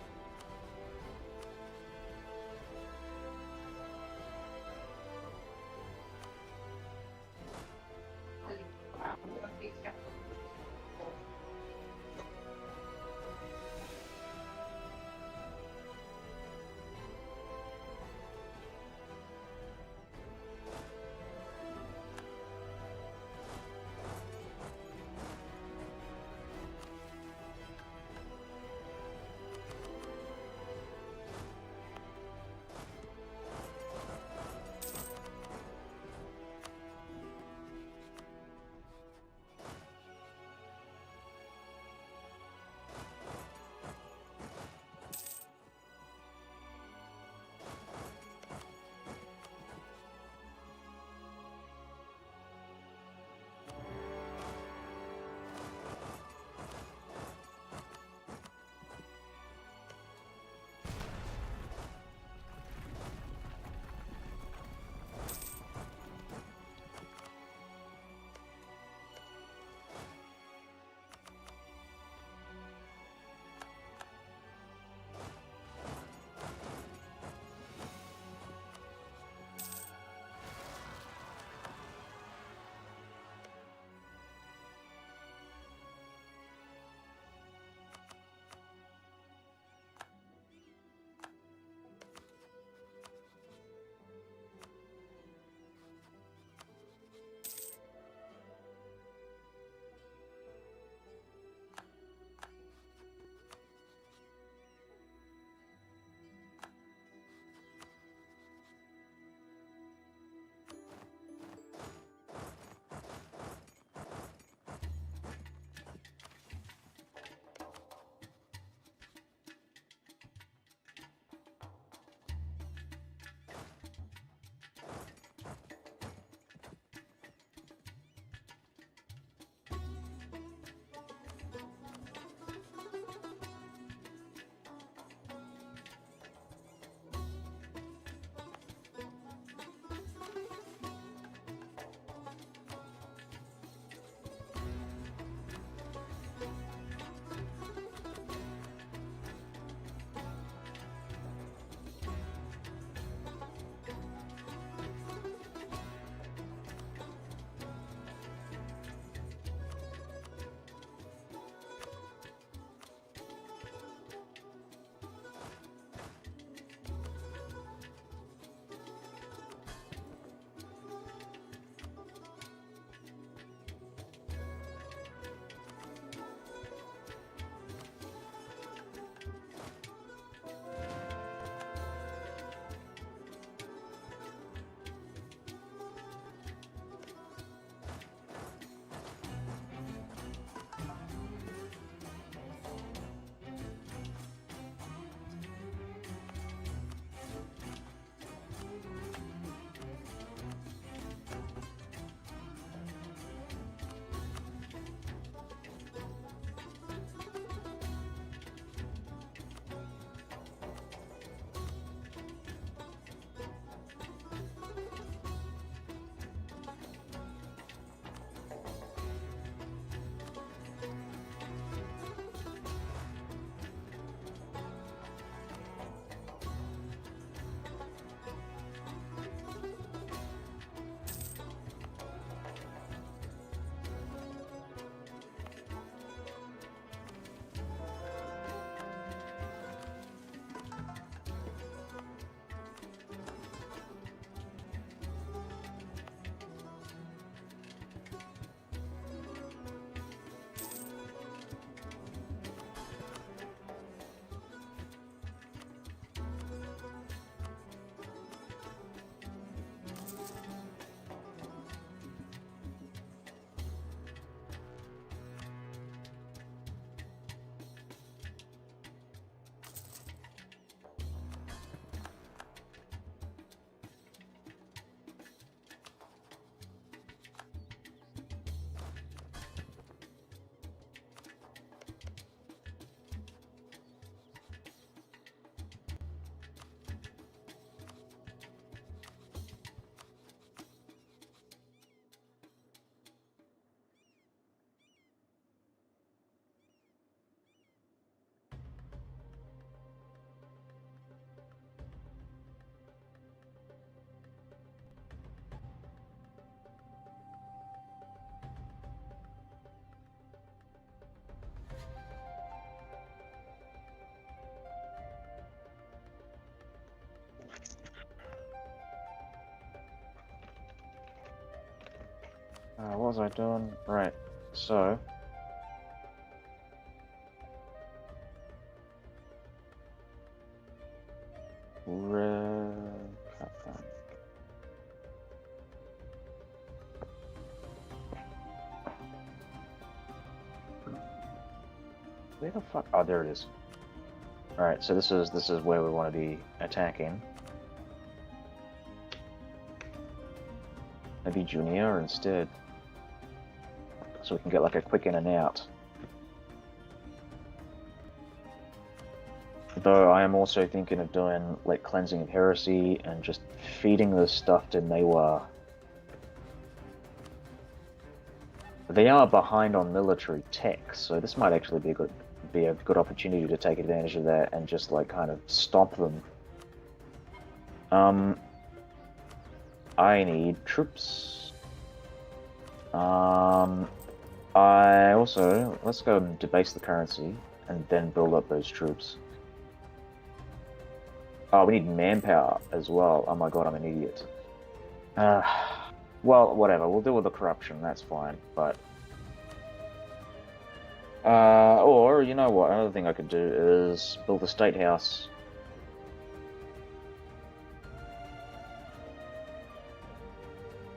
A: What was I doing? Right, so... Where the fuck? Oh, there it is. Alright, so this is where we want to be attacking. Maybe Junior instead. So we can get like a quick in and out. Though I am also thinking of doing like Cleansing of Heresy and just feeding this stuff to Meiwa. They are behind on military tech, so this might actually be a good opportunity to take advantage of that and just like kind of stop them. I need troops. I also, let's go and debase the currency and then build up those troops. Oh, we need manpower as well. Oh my god, I'm an idiot. Well, whatever. We'll deal with the corruption. That's fine. But or you know what? Another thing I could do is build a state house.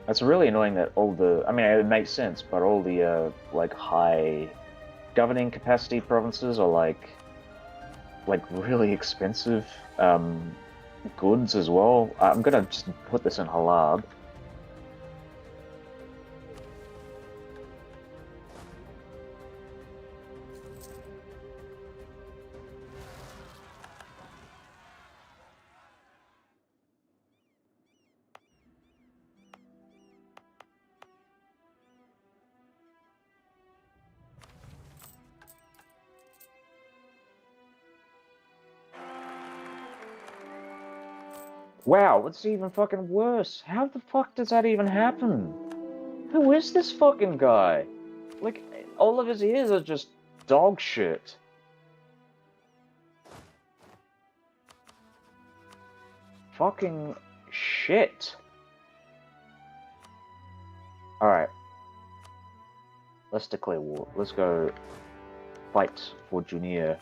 A: It's really annoying that all the. I mean, it makes sense, but all the like high governing capacity provinces are like really expensive goods as well. I'm gonna just put this in Halab. Wow, it's even fucking worse. How the fuck does that even happen? Who is this fucking guy? Like, all of his ears are just dog shit. Fucking shit. Alright. Let's declare war. Let's go fight for Junior.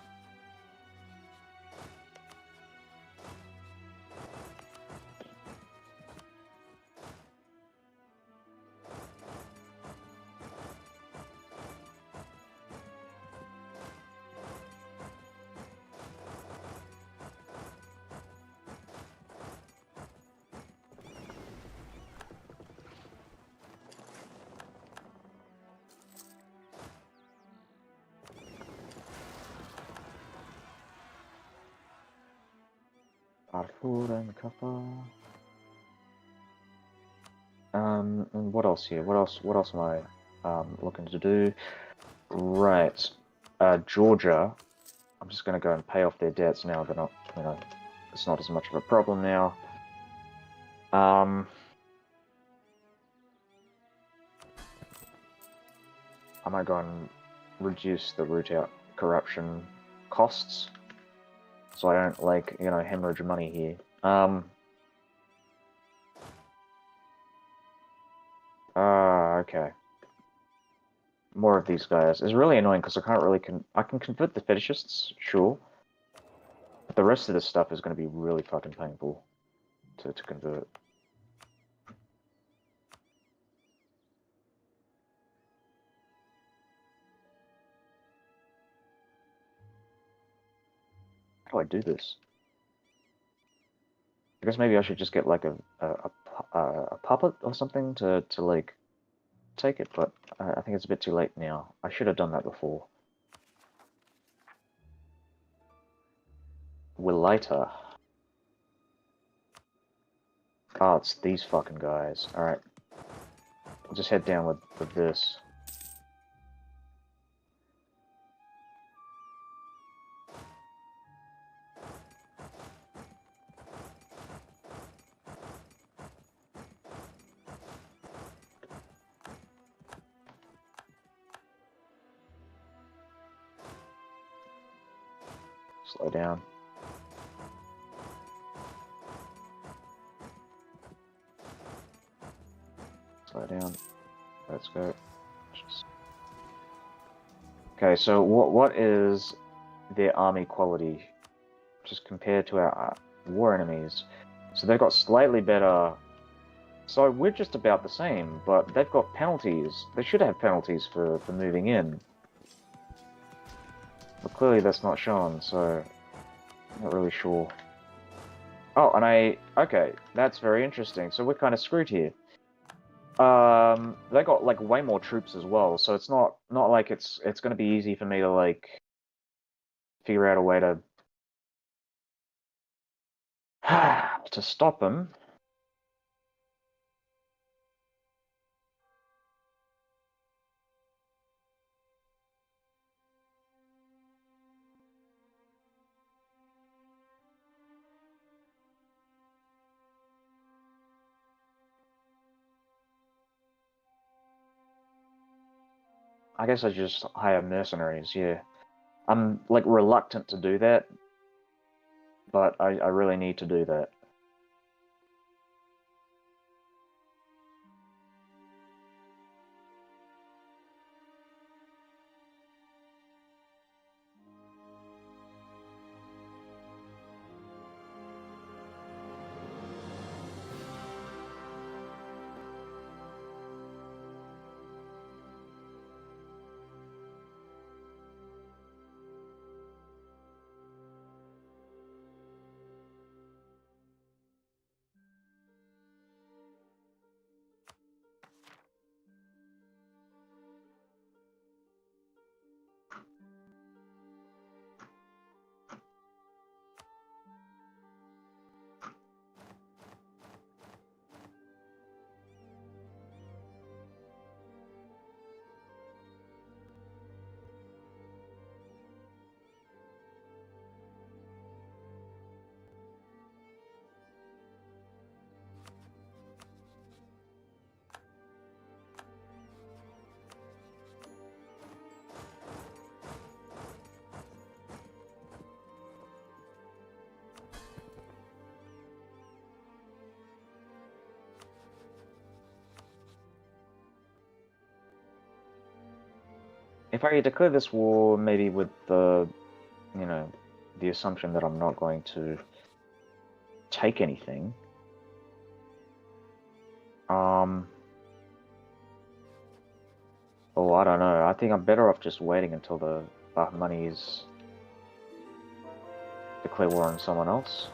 A: Arthur and Kappa. And what else here? What else am I looking to do? Right. Georgia. I'm just gonna go and pay off their debts now. They're not, you know, it's not as much of a problem now. I might go and reduce the root out corruption costs, so I don't, like, you know, hemorrhage money here. Okay. More of these guys. It's really annoying because I can't really I can convert the fetishists, sure. But the rest of this stuff is going to be really fucking painful to convert. How do I do this? I guess maybe I should just get like a puppet or something to like take it, but I think it's a bit too late now. I should have done that before. Willita. Oh, it's these fucking guys. Alright. I'll just head down with this. Slow down. Slow down. Let's go. Okay, so what is their army quality just compared to our war enemies? So they've got slightly better. So we're just about the same, but they've got penalties. They should have penalties for moving in. But clearly that's not shown, so I'm not really sure. Oh, and okay, that's very interesting. So we're kind of screwed here. They got like way more troops as well, so it's not like it's gonna be easy for me to like figure out a way to to stop them. I guess I just hire mercenaries, yeah. I'm like reluctant to do that, but I really need to do that. If I declare this war, maybe with the, you know, the assumption that I'm not going to take anything. Oh, I don't know. I think I'm better off just waiting until the Bahmanis declare war on someone else.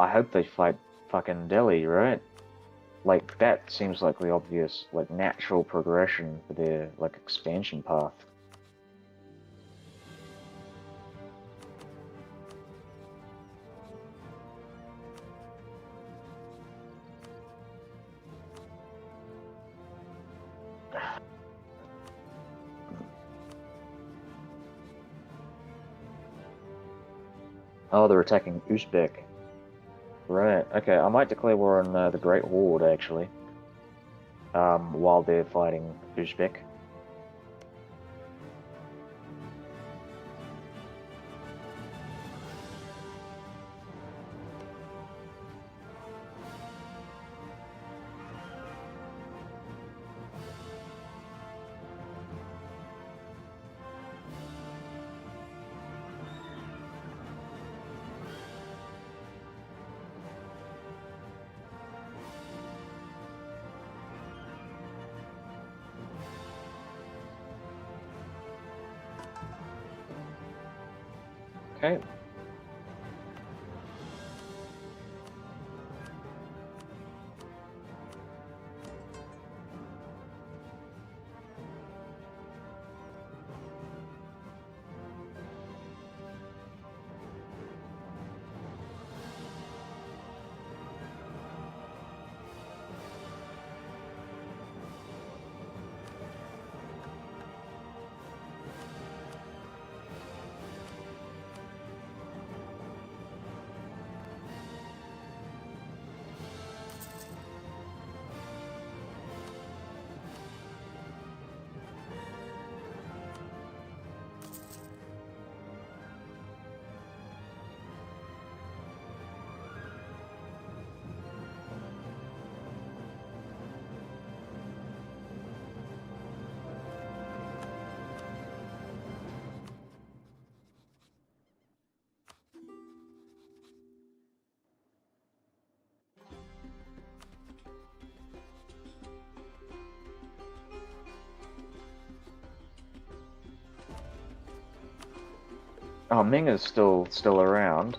A: I hope they fight fucking Delhi, right? Like, that seems like the obvious, like, natural progression for their, like, expansion path. Oh, they're attacking Uzbek. Right, okay, I might declare war on the Great Horde, actually. While they're fighting Uzbek. Okay. Oh, Ming is still around.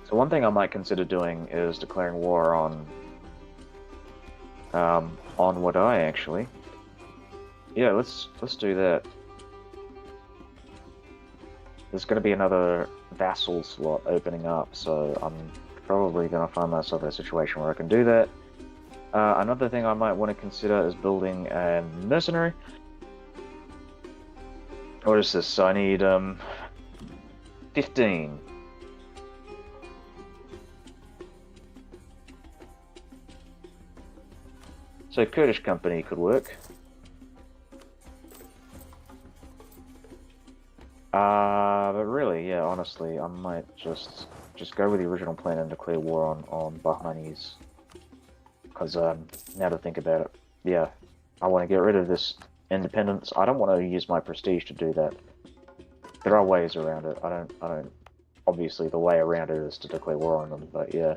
A: So one thing I might consider doing is declaring war on Wadai, actually. Yeah, let's do that. There's going to be another vassal slot opening up, so I'm probably going to find myself in a situation where I can do that. Another thing I might want to consider is building a mercenary. What is this? I need 15. So Kurdish company could work. But really, yeah, honestly, I might just go with the original plan and declare war on Bahmanis. Because now to think about it, yeah, I want to get rid of this independence. I don't want to use my prestige to do that. There are ways around it. I don't. Obviously, the way around it is to declare war on them. But yeah,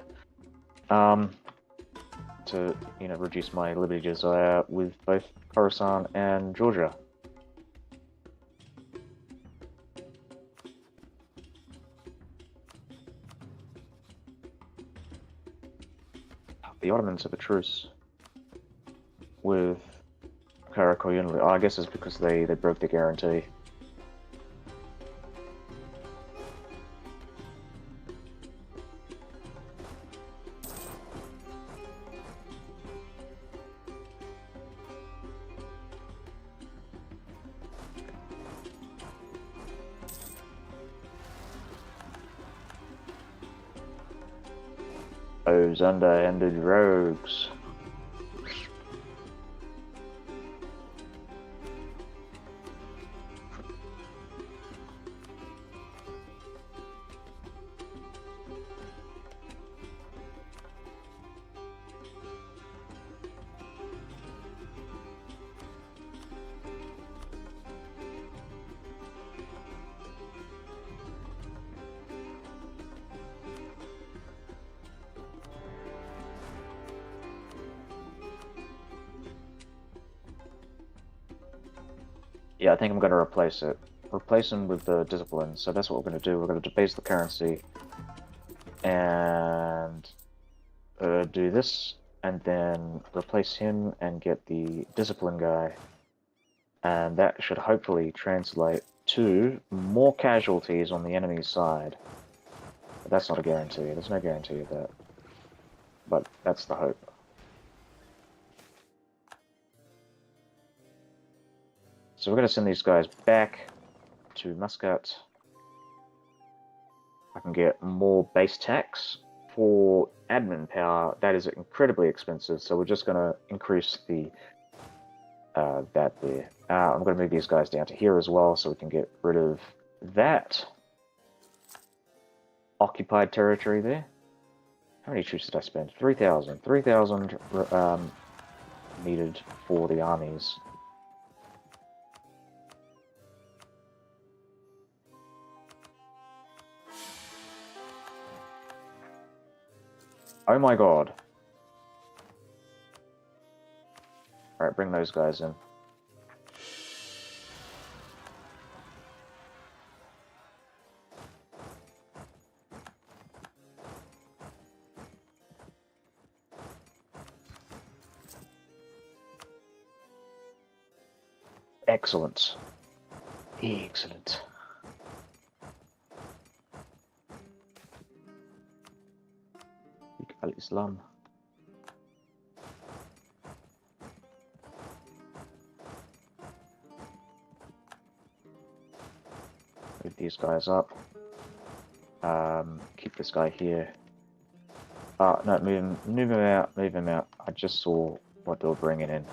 A: to reduce my liberty desire with both Khorasan and Georgia. The Ottomans have a truce with Karakoyunlu. Oh, I guess it's because they broke the guarantee. Those underhanded rogues. Yeah, I think I'm going to replace it. Replace him with the discipline. So that's what we're going to do. We're going to debase the currency and do this, and then replace him and get the discipline guy. And that should hopefully translate to more casualties on the enemy's side. But that's not a guarantee. There's no guarantee of that. But that's the hope. So we're going to send these guys back to Muscat. I can get more base tax for admin power. That is incredibly expensive, so we're just going to increase the that there. I'm going to move these guys down to here as well, so we can get rid of that occupied territory there. How many troops did I spend? 3,000. 3,000 needed for the armies. Oh my god. Alright, bring those guys in. Excellent. Excellent. Al-Islam. Move these guys up. Keep this guy here. No, move him out, move him out. I just saw what they were bringing in.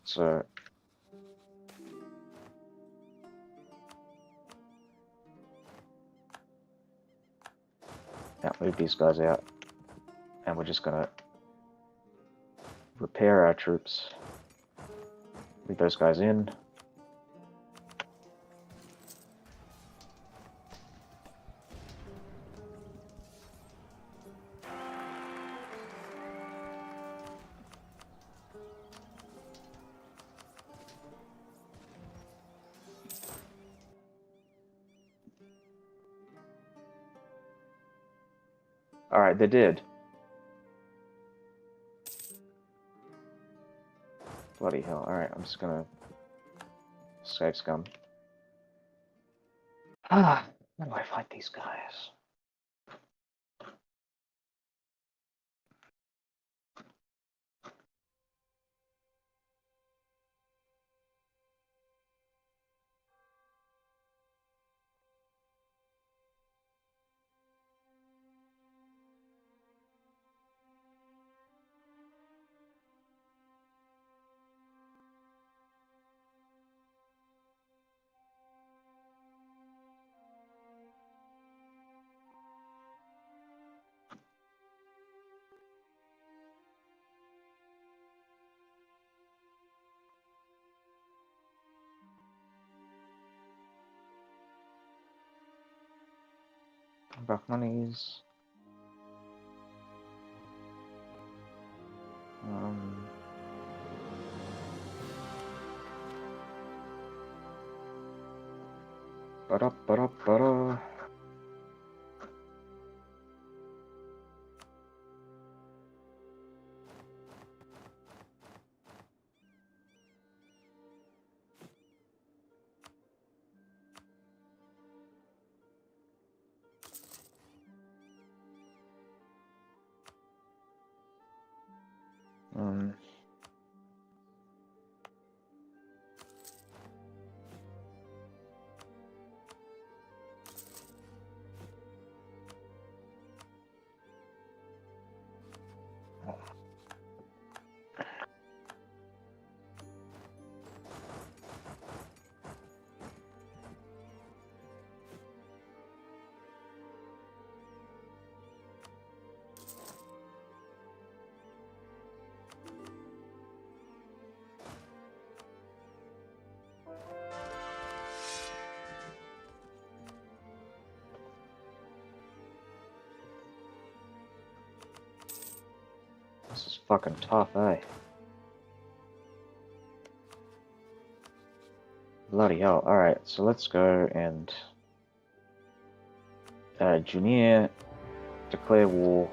A: So now move these guys out. And we're just gonna repair our troops. Leave those guys in. Alright, they did. Bloody hell. Alright, I'm just gonna escape scum. Ah, how do I fight these guys? Back monies. Ba-da. This is fucking tough, eh? Bloody hell. Alright, so let's go and Junior, declare war,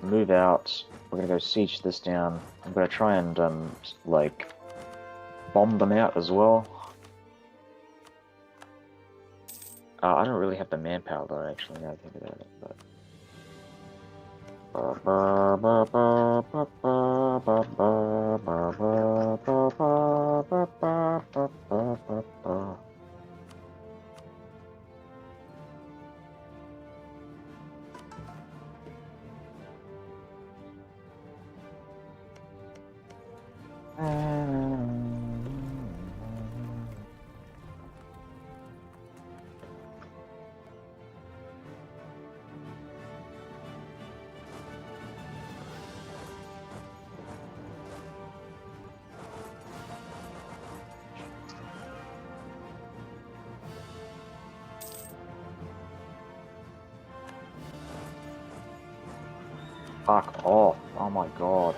A: move out. We're gonna go siege this down. I'm gonna try and like bomb them out as well. I don't really have the manpower though, actually, now I think about it, but fuck off. Oh my god.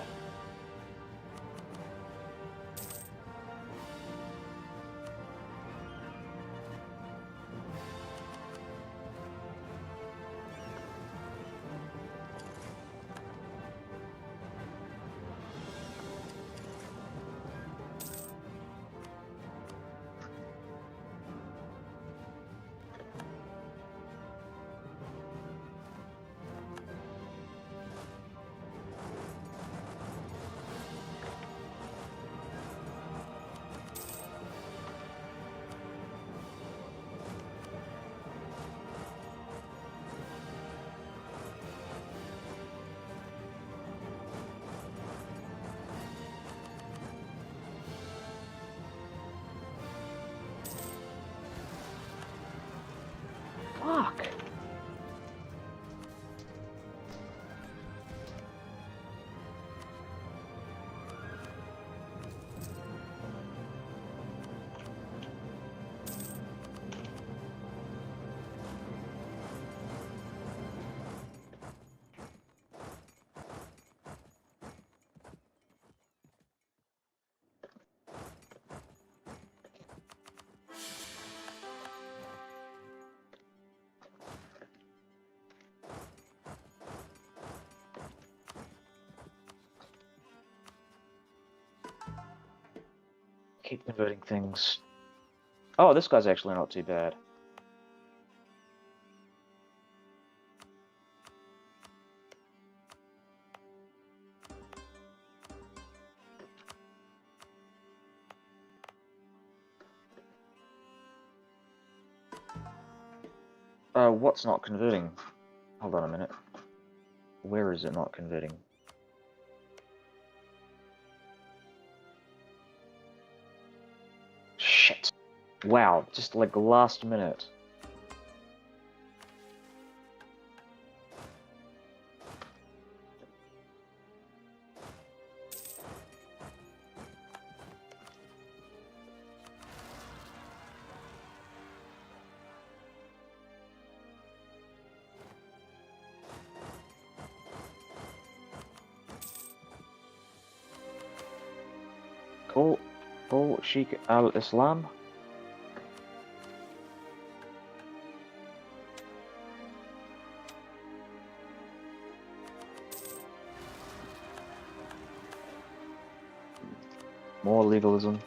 A: keep converting things. Oh, this guy's actually not too bad. What's not converting? Hold on a minute. Where is it not converting? Shit. Wow, just like last minute. Oh, Sheikh al-Islam. More legalism.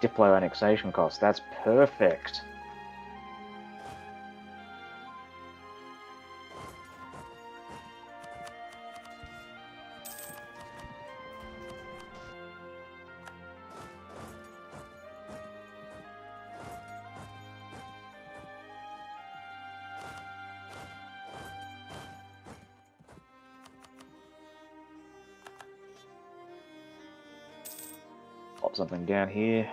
A: Diplo annexation cost, that's perfect. Pop something down here.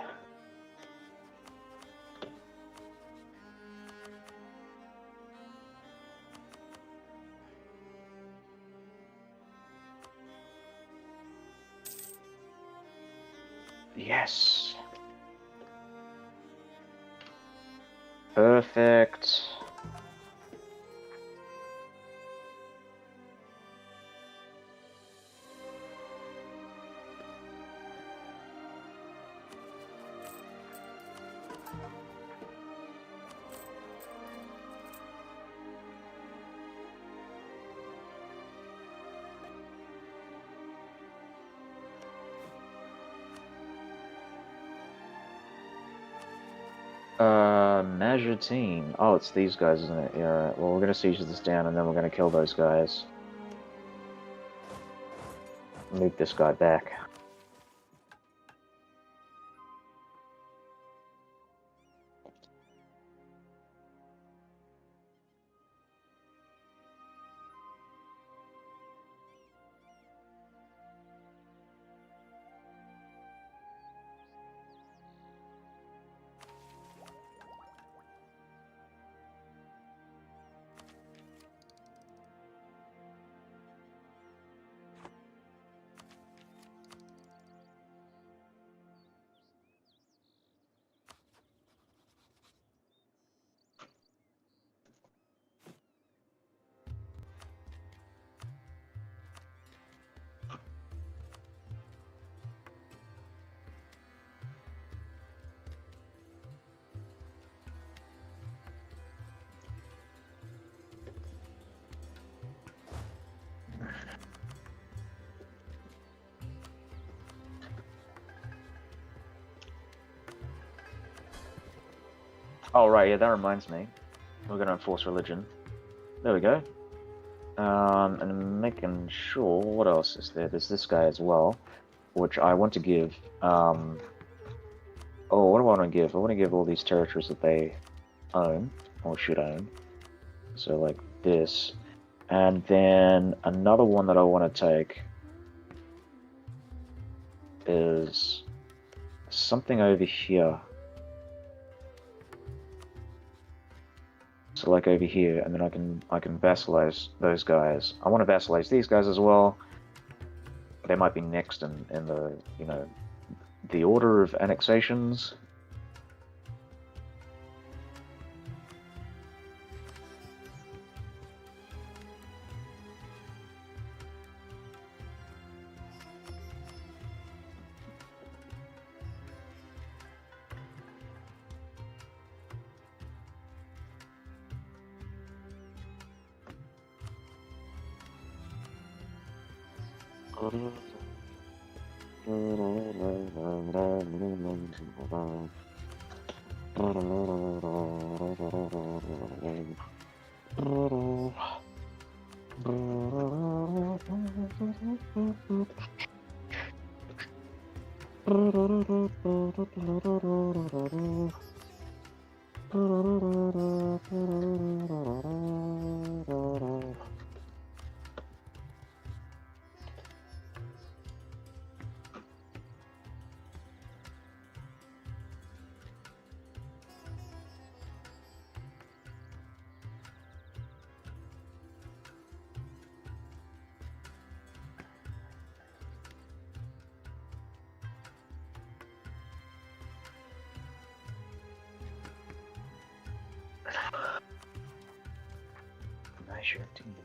A: Yes. Perfect. Majortine. Oh, it's these guys, isn't it? Yeah, right. Well, we're gonna siege this down and then we're gonna kill those guys. Move this guy back. Oh, right, yeah, that reminds me. We're gonna enforce religion. There we go. And making sure, what else is there? There's this guy as well, which I want to give. Oh, what do I want to give? I want to give all these territories that they own, or should own. So, like this. And then another one that I want to take is something over here. So like over here, and then I can vassalize those guys. I want to vassalize these guys as well. They might be next in the, you know, the order of annexations. Nice your team.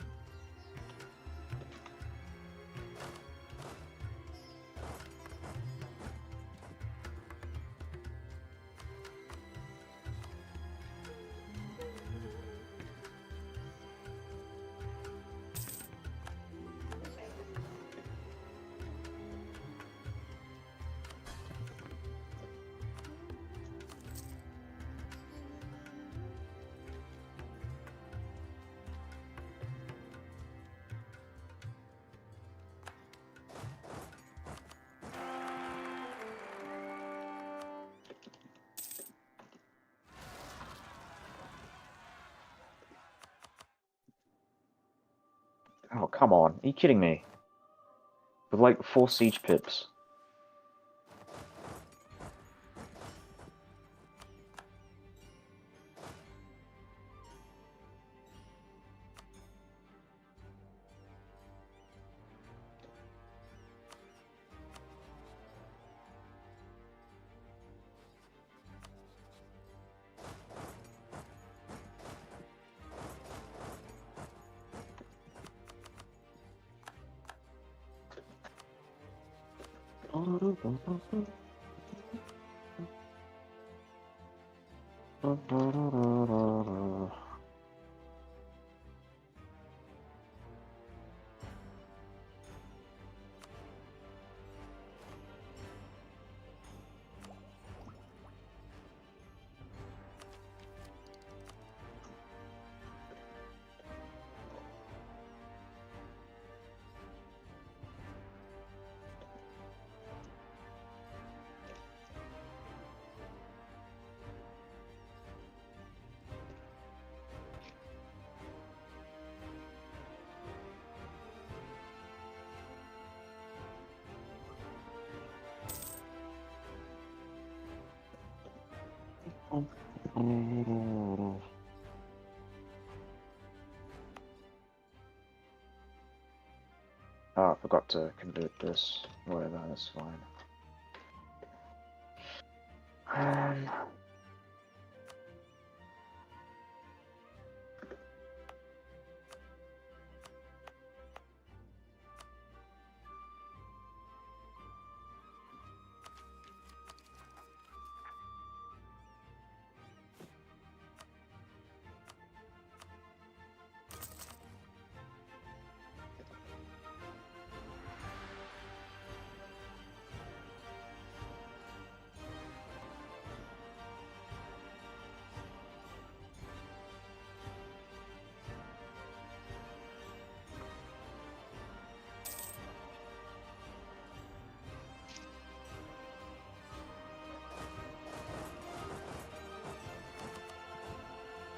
A: Oh, come on. Are you kidding me? With like 4 siege pips. Oh, I forgot to convert this. Whatever, that's fine.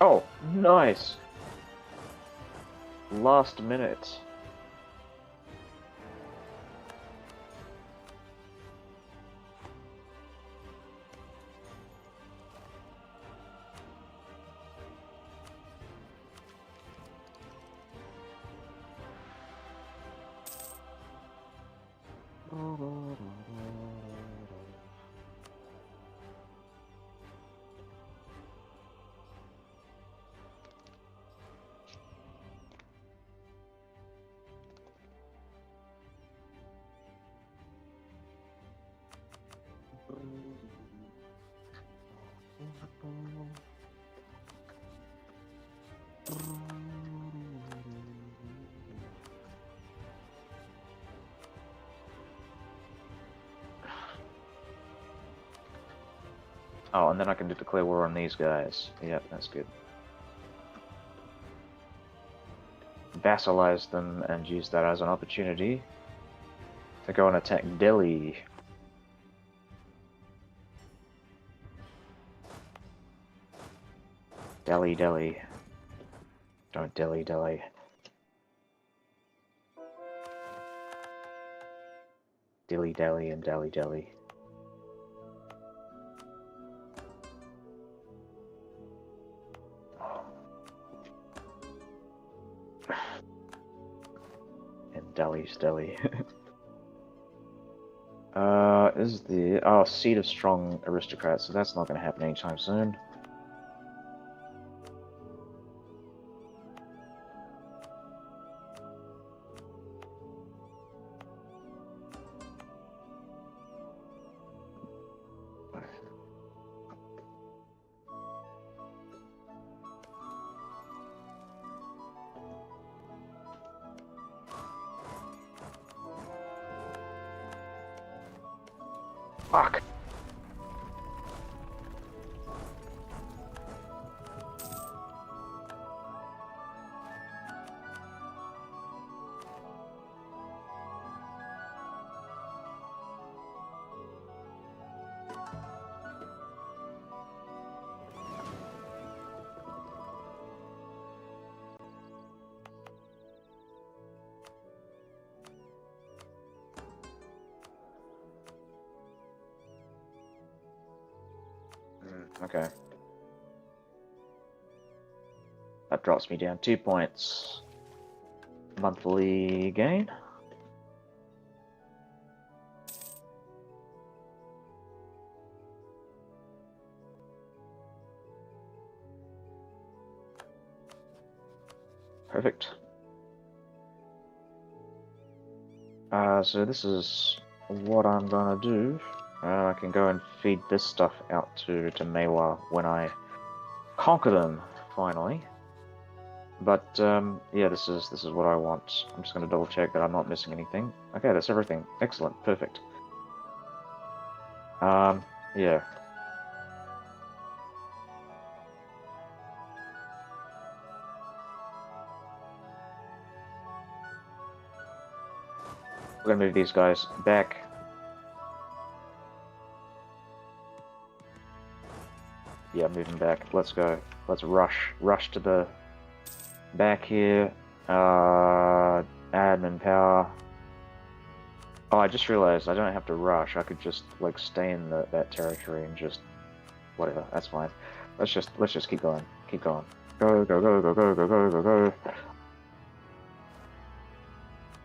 A: Oh, nice! Last minute. Oh, and then I can declare war on these guys. Yep, that's good. Vassalize them and use that as an opportunity to go and attack Delhi. Delhi, Delhi. Don't Delhi, Delhi. Dilly, Delhi, and Delhi, Delhi. And Delhi's Delhi. Is the seat of strong aristocrats, so that's not going to happen anytime soon. Fuck. Okay. That drops me down 2 points. Monthly gain. Perfect. So this is what I'm gonna do. I can go and feed this stuff out to Mewa when I conquer them, finally. But, yeah, this is what I want. I'm just gonna double check that I'm not missing anything. Okay, that's everything. Excellent. Perfect. Yeah. We're gonna move these guys back. Yeah, moving back. Let's go. Let's rush to the back here. Admin power. Oh, I just realized I don't have to rush. I could just like stay in that territory and just whatever. That's fine. Let's just keep going. Keep going. Go go go go go go go go go.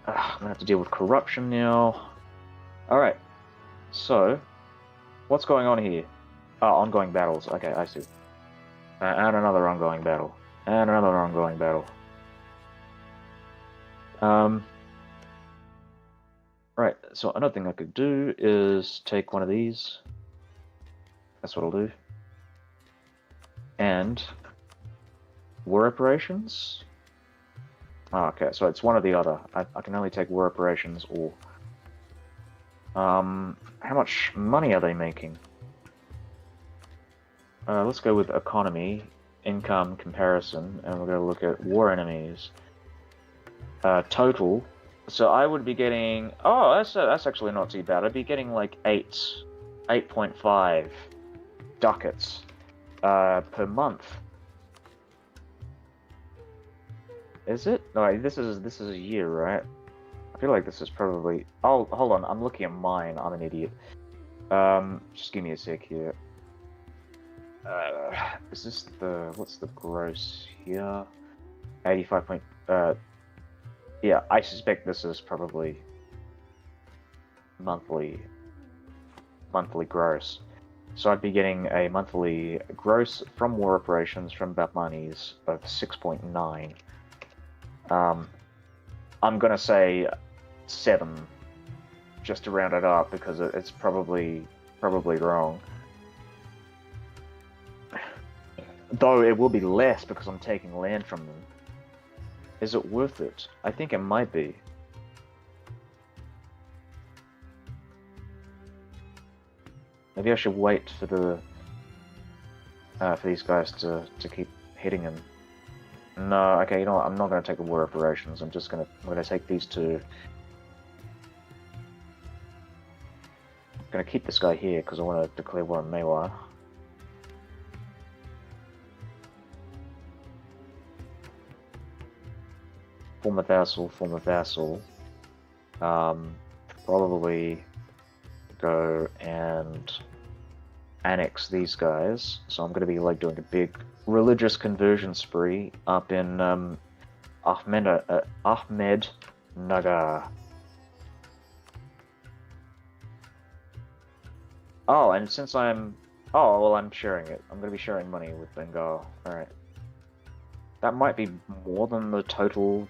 A: I'm gonna have to deal with corruption now. All right. So, what's going on here? Oh, ongoing battles. Okay, I see. And another ongoing battle. And another ongoing battle. Right, so another thing I could do is take one of these. That's what I'll do. And war reparations? Oh, okay, so it's one or the other. I can only take war reparations or... how much money are they making? Let's go with economy, income comparison, and we're going to look at war enemies. Total. So I would be getting... Oh, that's actually not too bad. I'd be getting like 8.5 ducats per month. Is it? No, this is a year, right? I feel like this is probably... Oh, hold on. I'm looking at mine. I'm an idiot. Just give me a sec here. Is this the... What's the gross here? 85 yeah, I suspect this is probably monthly gross. So I'd be getting a monthly gross from war operations from Batmanis of 6.9. I'm gonna say 7, just to round it up, because it's probably wrong. Though it will be less because I'm taking land from them. Is it worth it? I think it might be. Maybe I should wait for the for these guys to keep hitting him. No, okay, you know what? I'm not going to take the war operations. I'm going to take these two. I'm going to keep this guy here because I want to declare war on Maiwa. Former vassal, former vassal. Probably go and annex these guys. So I'm going to be like doing a big religious conversion spree up in Ahmed Nagar. Oh, and since I'm sharing it. I'm going to be sharing money with Bengal. All right. That might be more than the total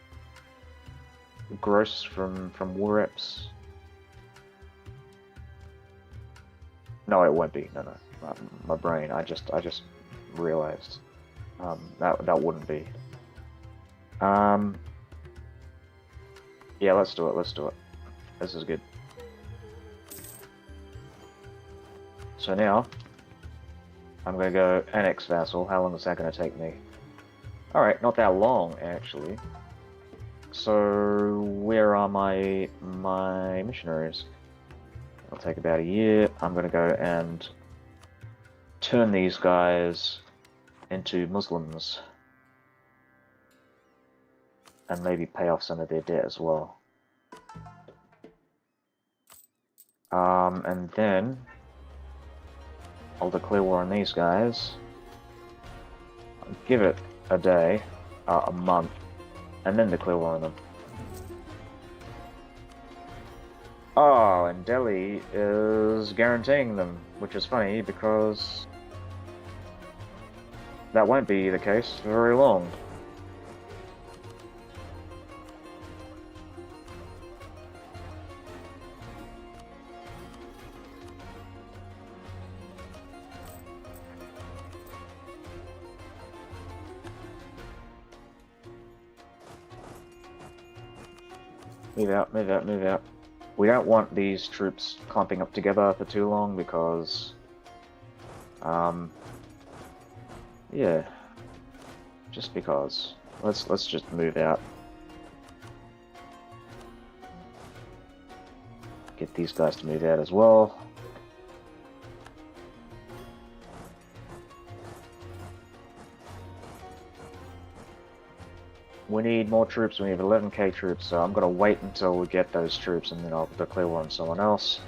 A: gross from war reps. No, it won't be. No. My brain. I just realized that wouldn't be. Yeah, let's do it. Let's do it. This is good. So now I'm gonna go annex vassal. How long is that gonna take me? All right, not that long actually. So where are my missionaries? It'll take about a year. I'm gonna go and turn these guys into Muslims and maybe pay off some of their debt as well. And then I'll declare war on these guys. I'll give it a day, a month, and then declare war on them. Oh, and Delhi is guaranteeing them, which is funny because that won't be the case for very long. Move out, move out, move out. We don't want these troops clumping up together for too long because, yeah, just because. Let's just move out. Get these guys to move out as well. We need more troops. We have 11k troops, so I'm gonna wait until we get those troops and then I'll declare war on someone else.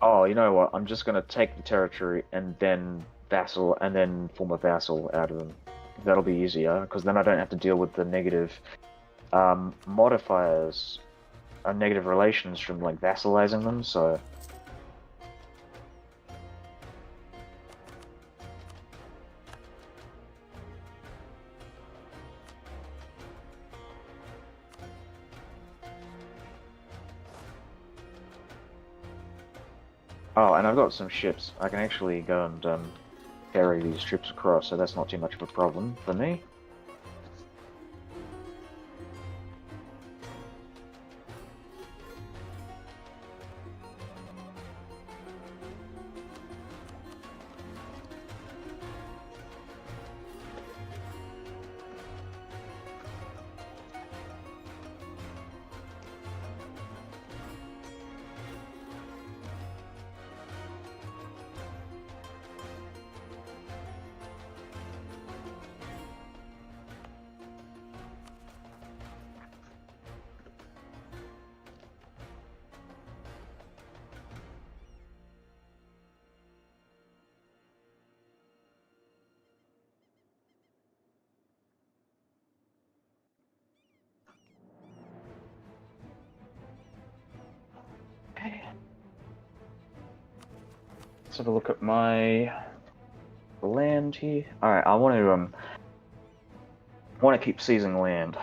A: Oh, you know what? I'm just gonna take the territory and then vassal and then form a vassal out of them. That'll be easier because then I don't have to deal with the negative modifiers, negative relations from like vassalizing them. So. Oh, and I've got some ships. I can actually go and carry these ships across, so that's not too much of a problem for me. let's have a look at my land here. Alright, I want to keep seizing land.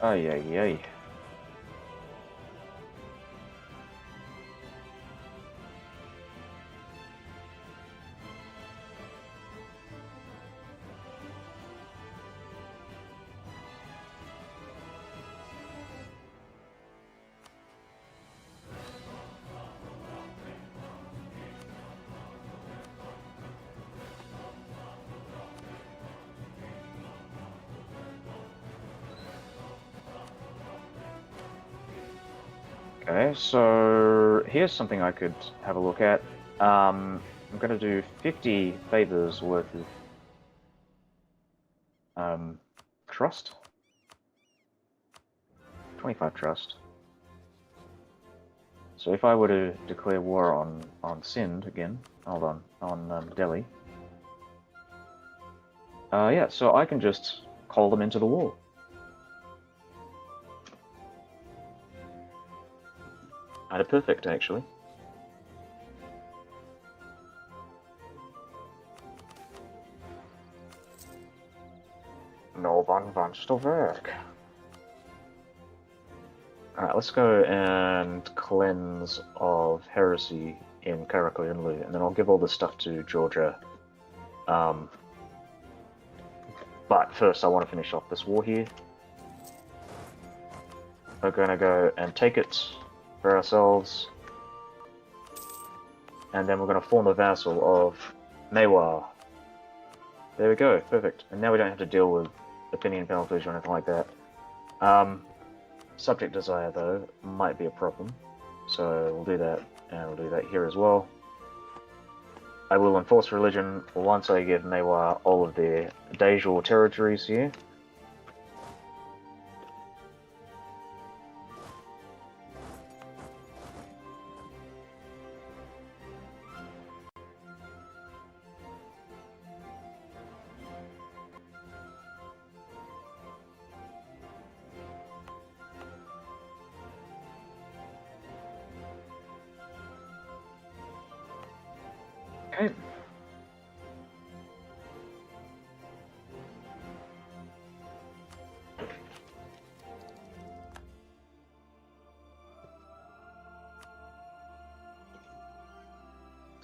A: Ay, ay, ay. Okay, so here's something I could have a look at. I'm going to do 50 favors worth of trust. 25 trust. So if I were to declare war on Sind again, hold on Delhi. Yeah, so I can just call them into the war. Kind of perfect, actually. No one wants to work. Alright, let's go and cleanse of heresy in Karakoyunlu, and then I'll give all this stuff to Georgia. But first I want to finish off this war here. We're going to go and take it for ourselves. And then we're going to form a vassal of Mewar. There we go, perfect. And now we don't have to deal with opinion penalties or anything like that. Subject desire, though, might be a problem. So we'll do that, and we'll do that here as well. I will enforce religion once I give Mewar all of their de jure territories here.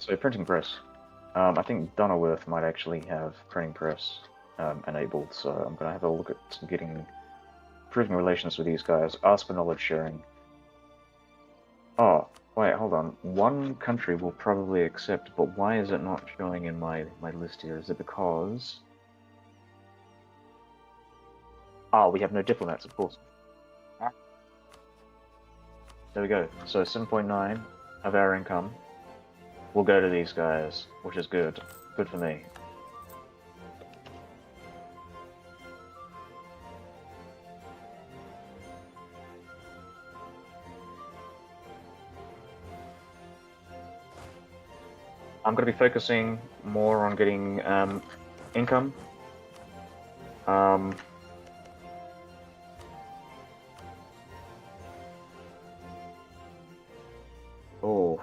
A: So printing press. I think Donnerworth might actually have printing press enabled, so I'm going to have a look at getting improving relations with these guys. Ask for knowledge sharing. Oh, wait, hold on. One country will probably accept, but why is it not showing in my list here? Is it because... Oh, we have no diplomats, of course. There we go. So 7.9 of our income will go to these guys, which is good. Good for me. I'm going to be focusing more on getting income. Oh.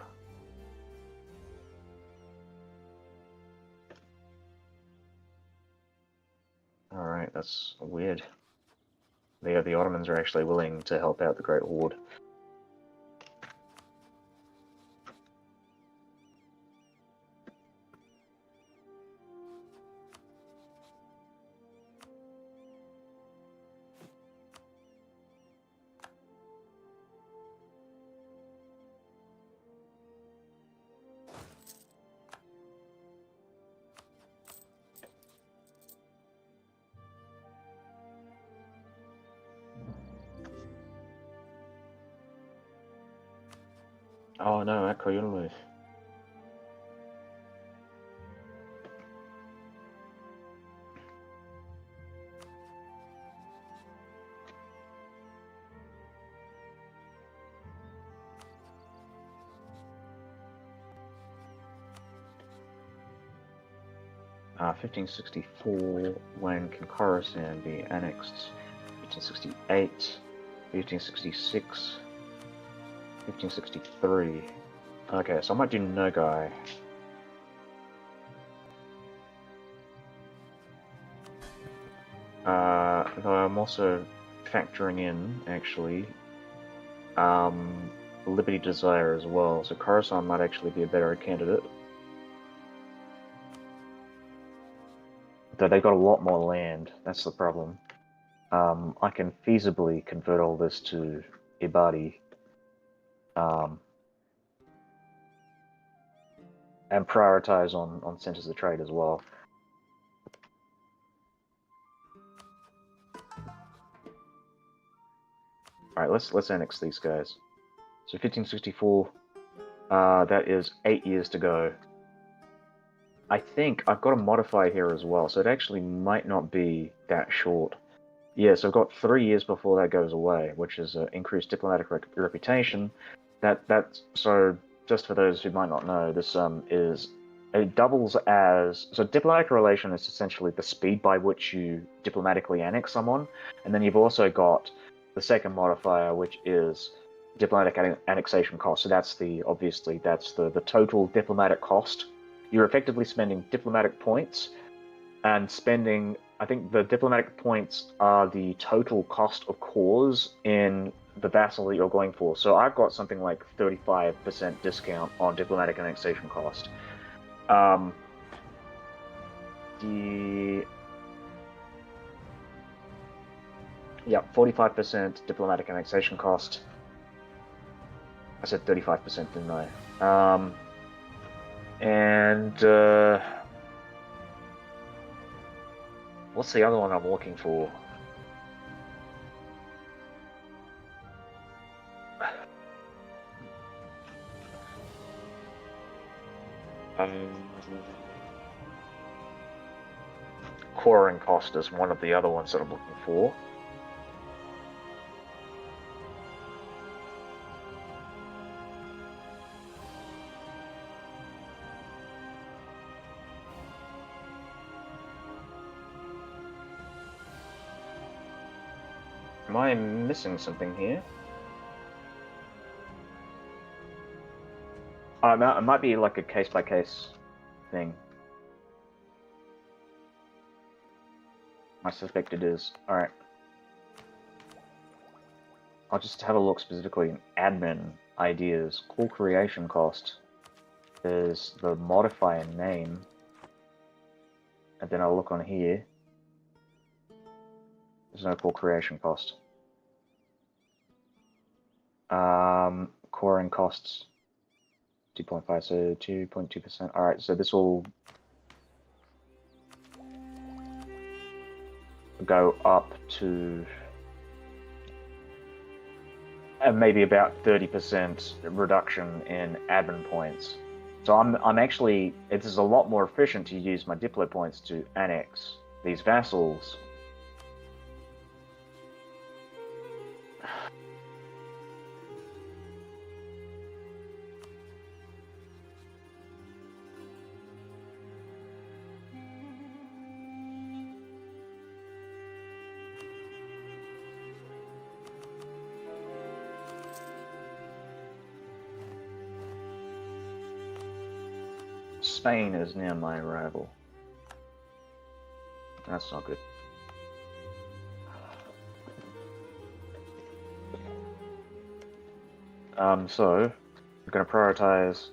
A: Alright, that's weird. The Ottomans are actually willing to help out the Great Horde. Oh no, Akoyunlu. Uh, 1564, when can Khorasan be annexed? 1568, 1566, 1563. Okay, so I might do Nogai. Though I'm also factoring in, actually, Liberty Desire as well, so Khorasan might actually be a better candidate. Though they got a lot more land, that's the problem. I can feasibly convert all this to Ibadi. And prioritize on centers of trade as well. Alright, let's annex these guys. So 1564, that is 8 years to go. I think I've got a modifier here as well, so it actually might not be that short. Yeah, so I've got 3 years before that goes away, which is increased diplomatic reputation. That's so just for those who might not know, this is it doubles as so diplomatic relation is essentially the speed by which you diplomatically annex someone, and then you've also got the second modifier, which is diplomatic annexation cost. So that's obviously that's the total diplomatic cost. You're effectively spending diplomatic points and spending. I think the diplomatic points are the total cost of cause in the vassal that you're going for. So I've got something like 35% discount on diplomatic annexation cost. Yeah, 45% diplomatic annexation cost. I said 35%, didn't I? What's the other one I'm looking for? Coring cost is one of the other ones that I'm looking for. Am I missing something here? It might be like a case-by-case thing. I suspect it is. Alright. I'll just have a look specifically in admin ideas. Core creation cost. is the modifier name, and then I'll look on here. There's no core creation cost. Coring costs 2.5, so 2.2%. Alright, so this will go up to maybe about 30% reduction in admin points. So I'm actually, it is a lot more efficient to use my Diplo points to annex these vassals. Spain is near my arrival. That's not good. So we're going to prioritize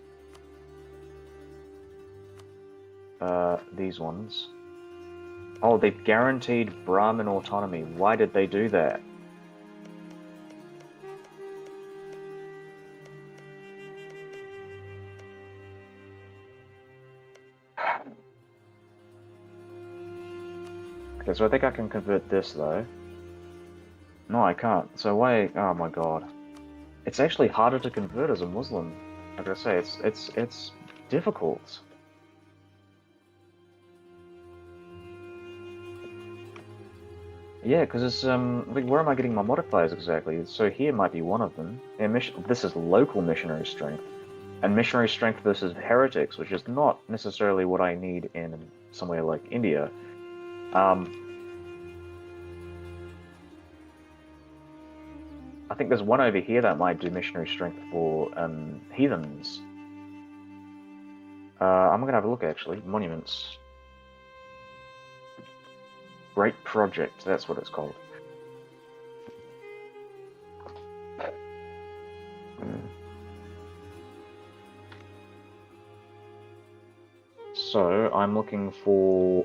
A: these ones. Oh, they've guaranteed Brahmin autonomy. Why did they do that? Okay, so I think I can convert this though. No, I can't. So why? Oh my god, it's actually harder to convert as a Muslim. Like I say, it's difficult. Yeah, because it's like, where am I getting my modifiers exactly? So here might be one of them. Yeah, this is local missionary strength, and missionary strength versus heretics, which is not necessarily what I need in somewhere like India. I think there's one over here that might do missionary strength for heathens. I'm gonna have a look actually. Monuments. Great Project, that's what it's called. So I'm looking for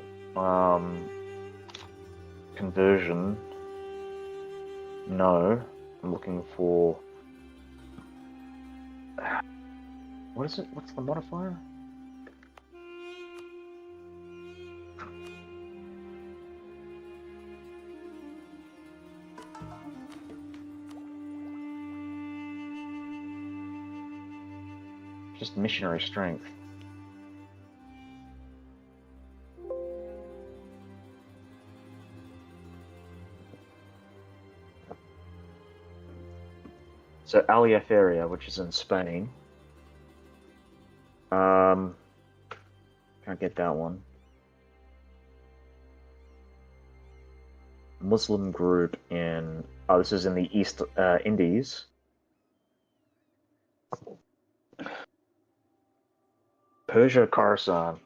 A: conversion. No, I'm looking for, what is it? What's the modifier? Just missionary strength. So Aliaferia, which is in Spain. Can't get that one. Muslim group in, oh, this is in the East Indies. Persia Khorasan.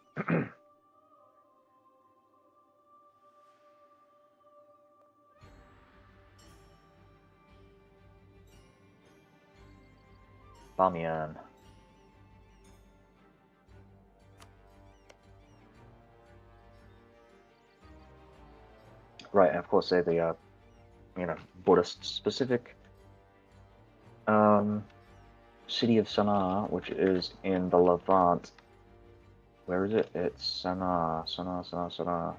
A: Bamiyan. Right, and of course they're the, Buddhist specific. City of Sana'a, which is in the Levant. Where is it? It's Sana'a, Sana'a.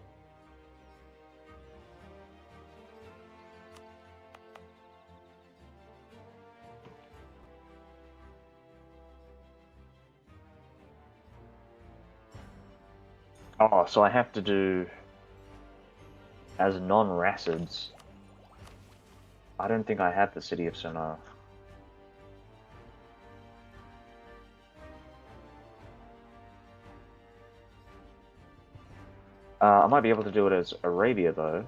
A: Oh, so I have to do as non-Racids. I don't think I have the City of Sana'a. I might be able to do it as Arabia, though.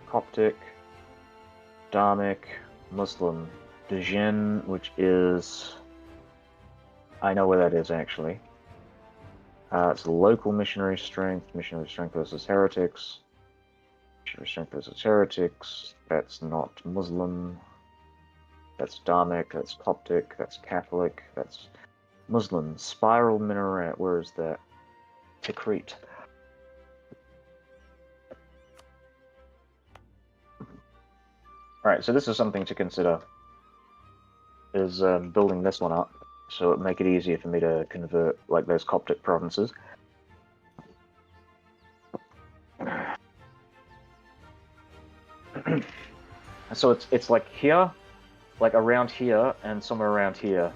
A: Coptic, Dharmic, Muslim. Djinn, which is... I know where that is, actually. It's local missionary strength versus heretics. Restraint versus heretics. That's not Muslim. That's Dharmic. That's Coptic. That's Catholic. That's Muslim. Spiral minaret. Where is that? Tikrit. Alright, so this is something to consider. Is building this one up, so it make it easier for me to convert like those Coptic provinces. So it's like here, like around here, and somewhere around here.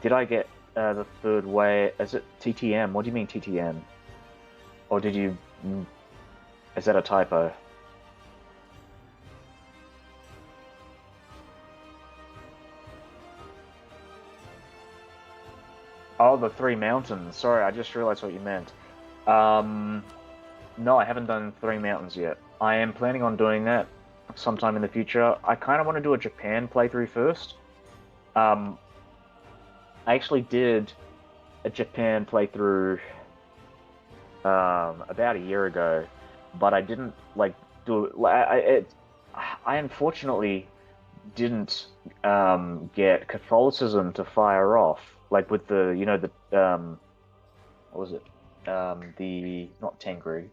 A: Did I get the third way? Is it TTM? What do you mean TTM? Or did you? Is that a typo? Oh, the three mountains. Sorry, I just realized what you meant. No, I haven't done three mountains yet. I am planning on doing that sometime in the future. I kind of want to do a Japan playthrough first. I actually did a Japan playthrough about a year ago, but I didn't like do it. I unfortunately didn't get Catholicism to fire off, like with the what was it, the not Tengri,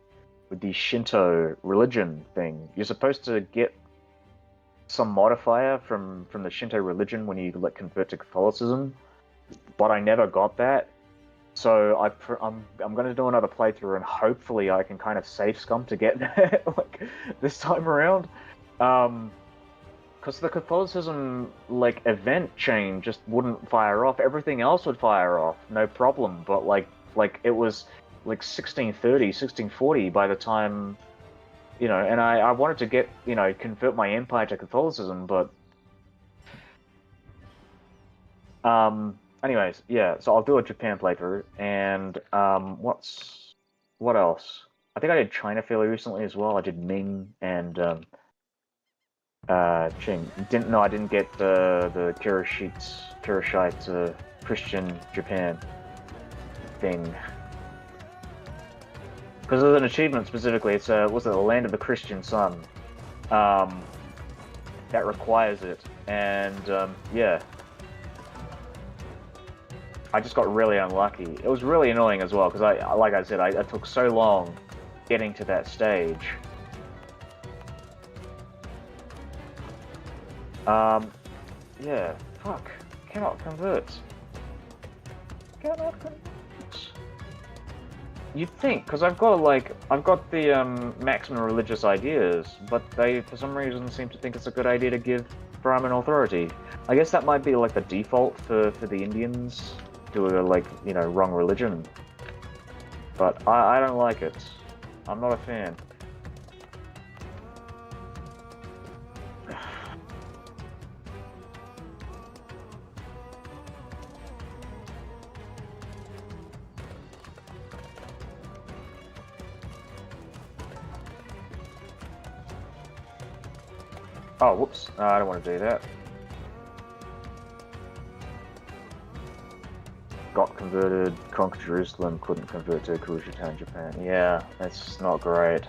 A: with the Shinto religion thing. You're supposed to get some modifier from the Shinto religion when you like convert to Catholicism, but I never got that. So I'm going to do another playthrough, and hopefully I can kind of save scum to get that like this time around. Because the Catholicism like event chain just wouldn't fire off. Everything else would fire off, no problem. But like it was like 1630, 1640 by the time, and I wanted to get, convert my empire to Catholicism, but anyways, yeah, so I'll do a Japan playthrough, and what else? I think I did China fairly recently as well. I did Ming and Qing. I didn't get the Kirishite Christian Japan thing. Because there's an achievement specifically, it's was it the Land of the Christian Sun? That requires it, and yeah. I just got really unlucky. It was really annoying as well, because like I said, I took so long getting to that stage. Yeah, fuck. Cannot convert. Cannot convert. You'd think, because I've got the maximum religious ideas, but they, for some reason, seem to think it's a good idea to give Brahmin authority. I guess that might be like the default for the Indians. To a wrong religion, but I don't like it. I'm not a fan. Oh, whoops! I don't want to do that. Got converted, conquered Jerusalem, couldn't convert to Kurushitown, Japan. Yeah, that's not great.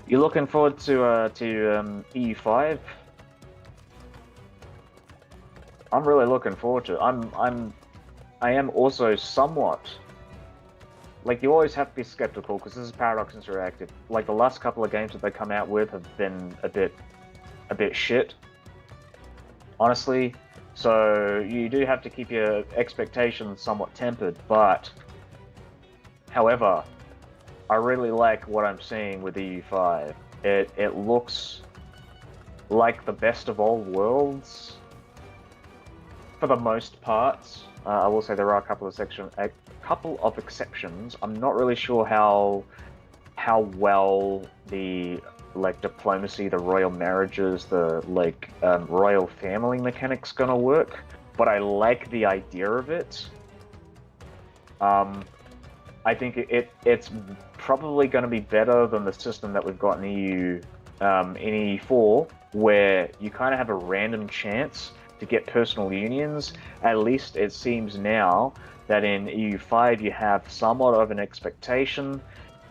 A: You looking forward to EU5? I'm really looking forward to it. I am also somewhat. Like, you always have to be skeptical, because this is Paradox Interactive. Like, the last couple of games that they come out with have been a bit shit, honestly. So you do have to keep your expectations somewhat tempered, but however, I really like what I'm seeing with EU5. It looks like the best of all worlds, for the most part. I will say there are a couple of exceptions. I'm not really sure how well the diplomacy, the royal marriages, the royal family mechanics gonna work, but I like the idea of it. I think it's probably going to be better than the system that we've got in EU in EU4, where you kind of have a random chance to get personal unions. At least it seems now that in EU5 you have somewhat of an expectation,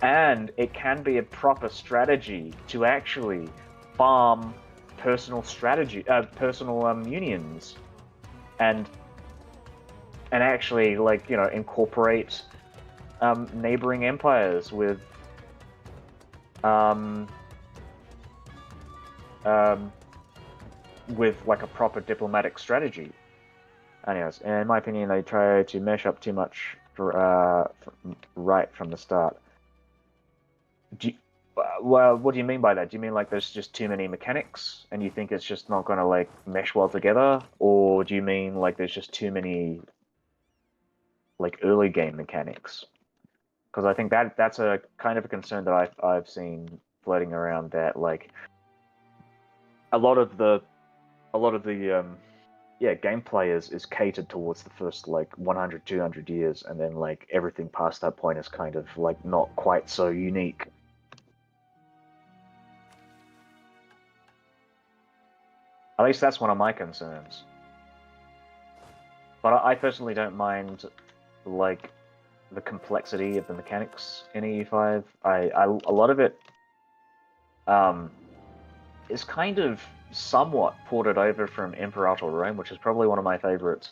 A: and it can be a proper strategy to actually farm personal unions, and actually, like, you know, incorporate neighboring empires um, um, with like a proper diplomatic strategy. Anyways, in my opinion, they try to mesh up too much right from the start. Do you, well, what do you mean by that? Do you mean like there's just too many mechanics and you think it's just not going to like mesh well together? Or do you mean like there's just too many like early game mechanics? Because I think that's a kind of a concern that I've seen floating around, that like a lot of the gameplay is catered towards the first like 100 200 years, and then like everything past that point is kind of like not quite so unique. At least that's one of my concerns. But I personally don't mind like the complexity of the mechanics in EU5. A lot of it is kind of somewhat ported over from Imperator Rome, which is probably one of my favorite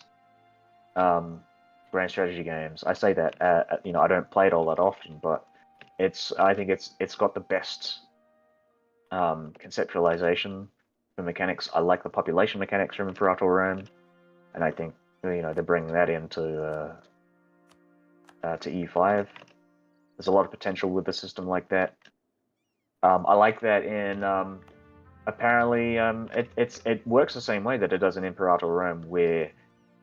A: grand strategy games. I say that you know, I don't play it all that often, but I think it's got the best conceptualization for mechanics. I like the population mechanics from Imperator Rome, and I think, you know, they're bringing that into to EU5. There's a lot of potential with the system like that. I like that in apparently it works the same way that it does in Imperator Rome, where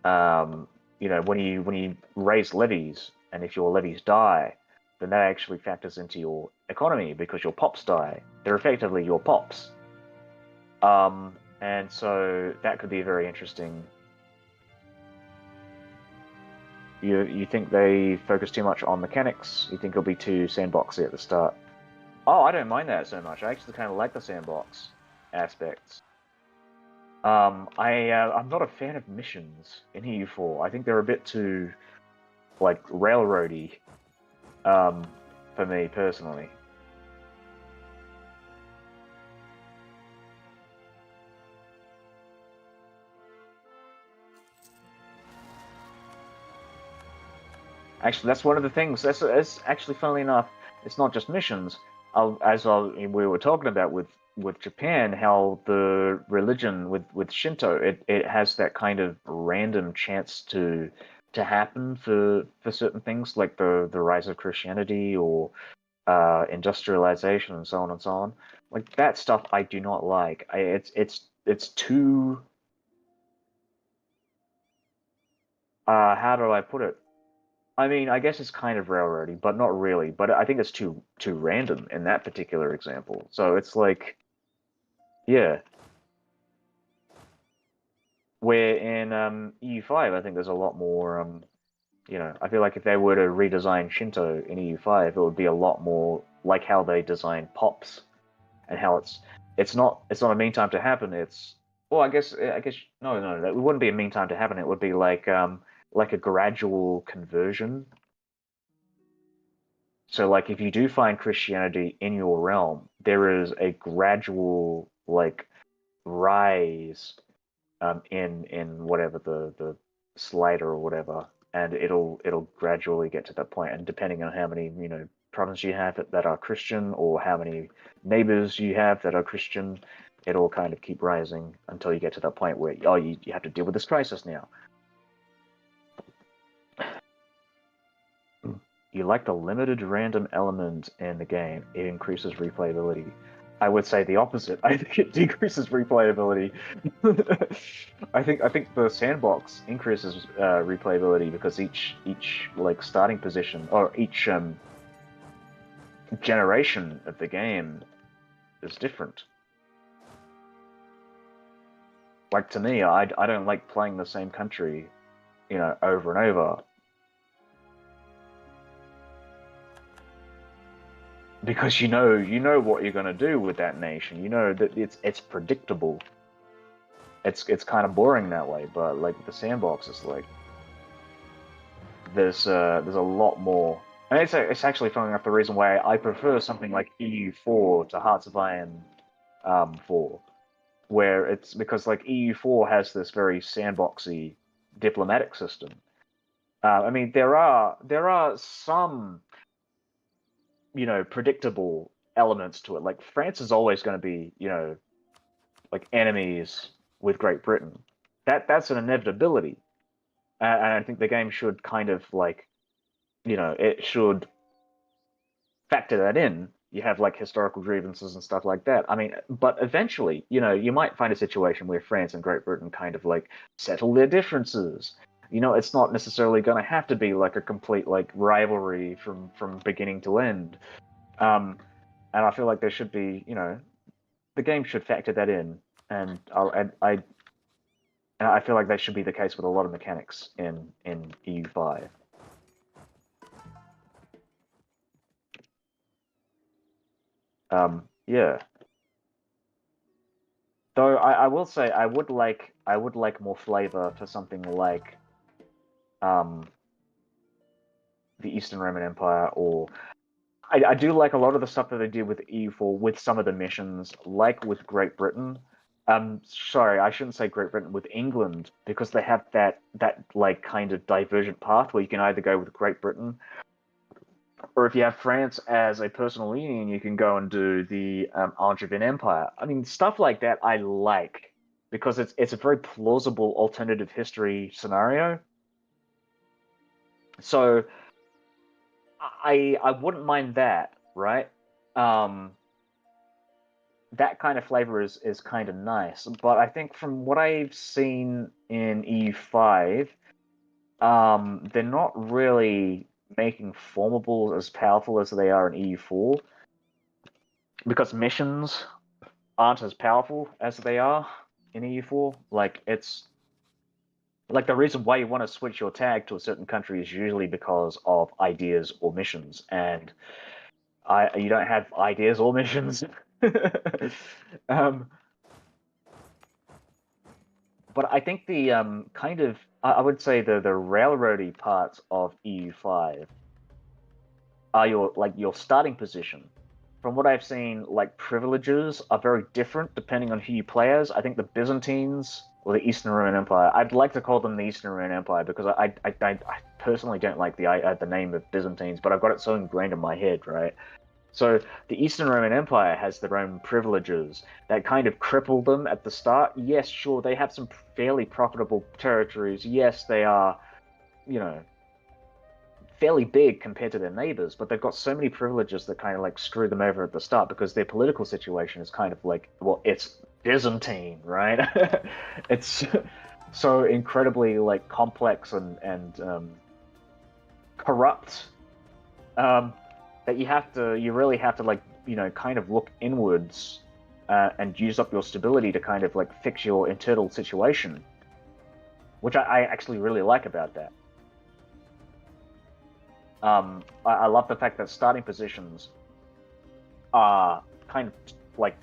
A: you know, when you raise levies, and if your levies die, then that actually factors into your economy because your pops die. They're effectively your pops. And so that could be very interesting. You think they focus too much on mechanics? You think it'll be too sandboxy at the start? Oh, I don't mind that so much. I actually kind of like the sandbox aspects. I'm not a fan of missions in EU4. I think they're a bit too like railroady for me personally. Actually, that's one of the things. That's actually, funnily enough, it's not just missions. We were talking about with Japan, how the religion with Shinto, it has that kind of random chance to happen for certain things, like the rise of Christianity or industrialization and so on and so on. Like that stuff, I do not like. It's too. How do I put it? I mean, I guess it's kind of railroady, but not really. But I think it's too random in that particular example. So it's like, yeah. Where in EU5, I think there's a lot more. You know, I feel like if they were to redesign Shinto in EU5, it would be a lot more like how they designed Pops, and how it's not a mean time to happen. It's, well, I guess no, it wouldn't be a mean time to happen. It would be like a gradual conversion. So, like, if you do find Christianity in your realm, there is a gradual like rise in whatever the slider or whatever, and it'll gradually get to that point. And depending on how many, you know, provinces you have that are Christian, or how many neighbors you have that are Christian, it'll kind of keep rising until you get to that point where, oh, you have to deal with this crisis now. You like the limited random element in the game. It increases replayability. I would say the opposite. I think it decreases replayability. I think the sandbox increases replayability, because each like starting position, or each generation of the game is different. Like, to me, I don't like playing the same country, you know, over and over. because you know what you're going to do with that nation. You know that it's predictable. It's kind of boring that way, but like the sandbox is like there's a lot more. And it's actually funny enough the reason why I prefer something like EU4 to Hearts of Iron 4, where it's because like EU4 has this very sandboxy diplomatic system. I mean, there are some predictable elements to it. Like France is always going to be like enemies with Great Britain. That's an inevitability, and I think the game should kind of like it should factor that in. You have like historical grievances and stuff like that. I mean, but eventually, you might find a situation where France and Great Britain kind of like settle their differences. It's not necessarily going to have to be like a complete like rivalry from beginning to end. Um, and I feel like there should be, the game should factor that in, and I feel like that should be the case with a lot of mechanics in EU5. Yeah. Though I will say I would like more flavor for something like um the Eastern Roman Empire, or I do like a lot of the stuff that they did with EU4 with some of the missions, like with Great Britain. Sorry, I shouldn't say Great Britain, with England, because they have that like kind of divergent path where you can either go with Great Britain, or if you have France as a personal union, you can go and do the Angevin Empire. I mean, stuff like that I like because it's a very plausible alternative history scenario. So I wouldn't mind that, right? Um, that kind of flavor is kind of nice. But I think from what I've seen in EU5, they're not really making formables as powerful as they are in EU4 because missions aren't as powerful as they are in EU4. Like it's like the reason why you want to switch your tag to a certain country is usually because of ideas or missions, and you don't have ideas or missions. um, but I think the kind of I would say the railroady parts of EU5 are your starting position. From what I've seen, like privileges are very different depending on who you play as. I think the Byzantines or the Eastern Roman Empire. I'd like to call them the Eastern Roman Empire because I personally don't like the name of Byzantines, but I've got it so ingrained in my head, right? So the Eastern Roman Empire has their own privileges that kind of cripple them at the start. Yes, sure, they have some fairly profitable territories. Yes, they are, you know, fairly big compared to their neighbors, but they've got so many privileges that kind of like screw them over at the start because their political situation is kind of like, well, it's Byzantine, right? It's so incredibly like complex and corrupt um, that you really have to like kind of look inwards and use up your stability to kind of like fix your internal situation, which I actually really like about that. I love the fact that starting positions are kind of like,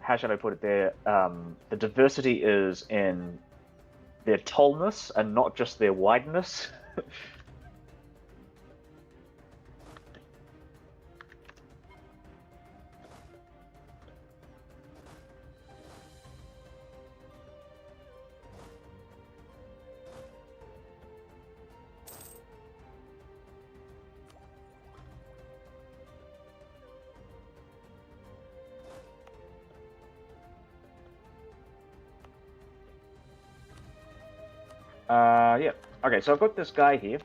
A: how should I put it there? The diversity is in their tallness and not just their wideness. Yeah. Okay, so I've got this guy here.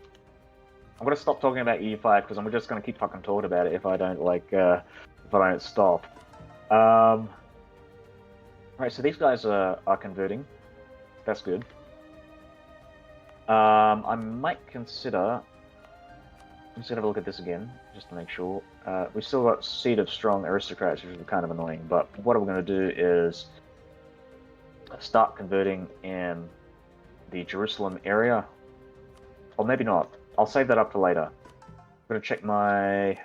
A: I'm gonna stop talking about EU5 because I'm just gonna keep fucking talking about it if I don't if I don't stop. Right, so these guys are converting. That's good. I might consider. Let's have a look at this again, just to make sure. We still got Seed of Strong Aristocrats, which is kind of annoying, but what we're going to do is start converting in the Jerusalem area. Or maybe not. I'll save that up for later. I'm going to check my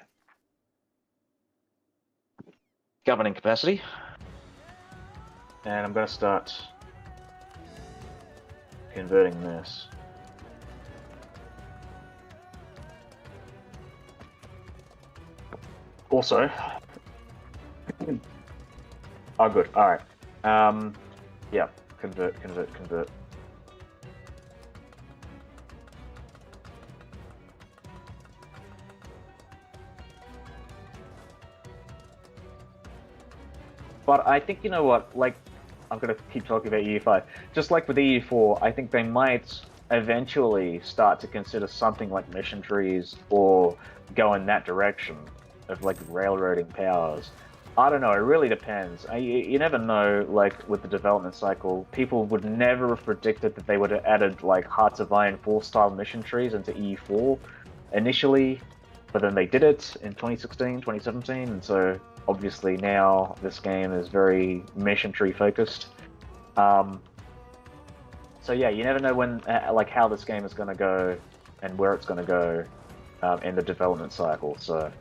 B: governing capacity. And I'm going to start converting this. Also, oh good, alright. Yeah, convert. But I think, you know what, like, I'm gonna keep talking about EU5. Just like with EU4, I think they might eventually start to consider something like mission trees or go in that direction of like railroading powers. I don't know, it really depends. You never know, like, with the development cycle, people would never have predicted that they would have added, like, Hearts of Iron 4-style mission trees into EU4 initially, but then they did it in 2016, 2017, and so obviously now this game is very mission tree focused. So yeah, you never know when, like, how this game is going to go and where it's going to go in the development cycle. So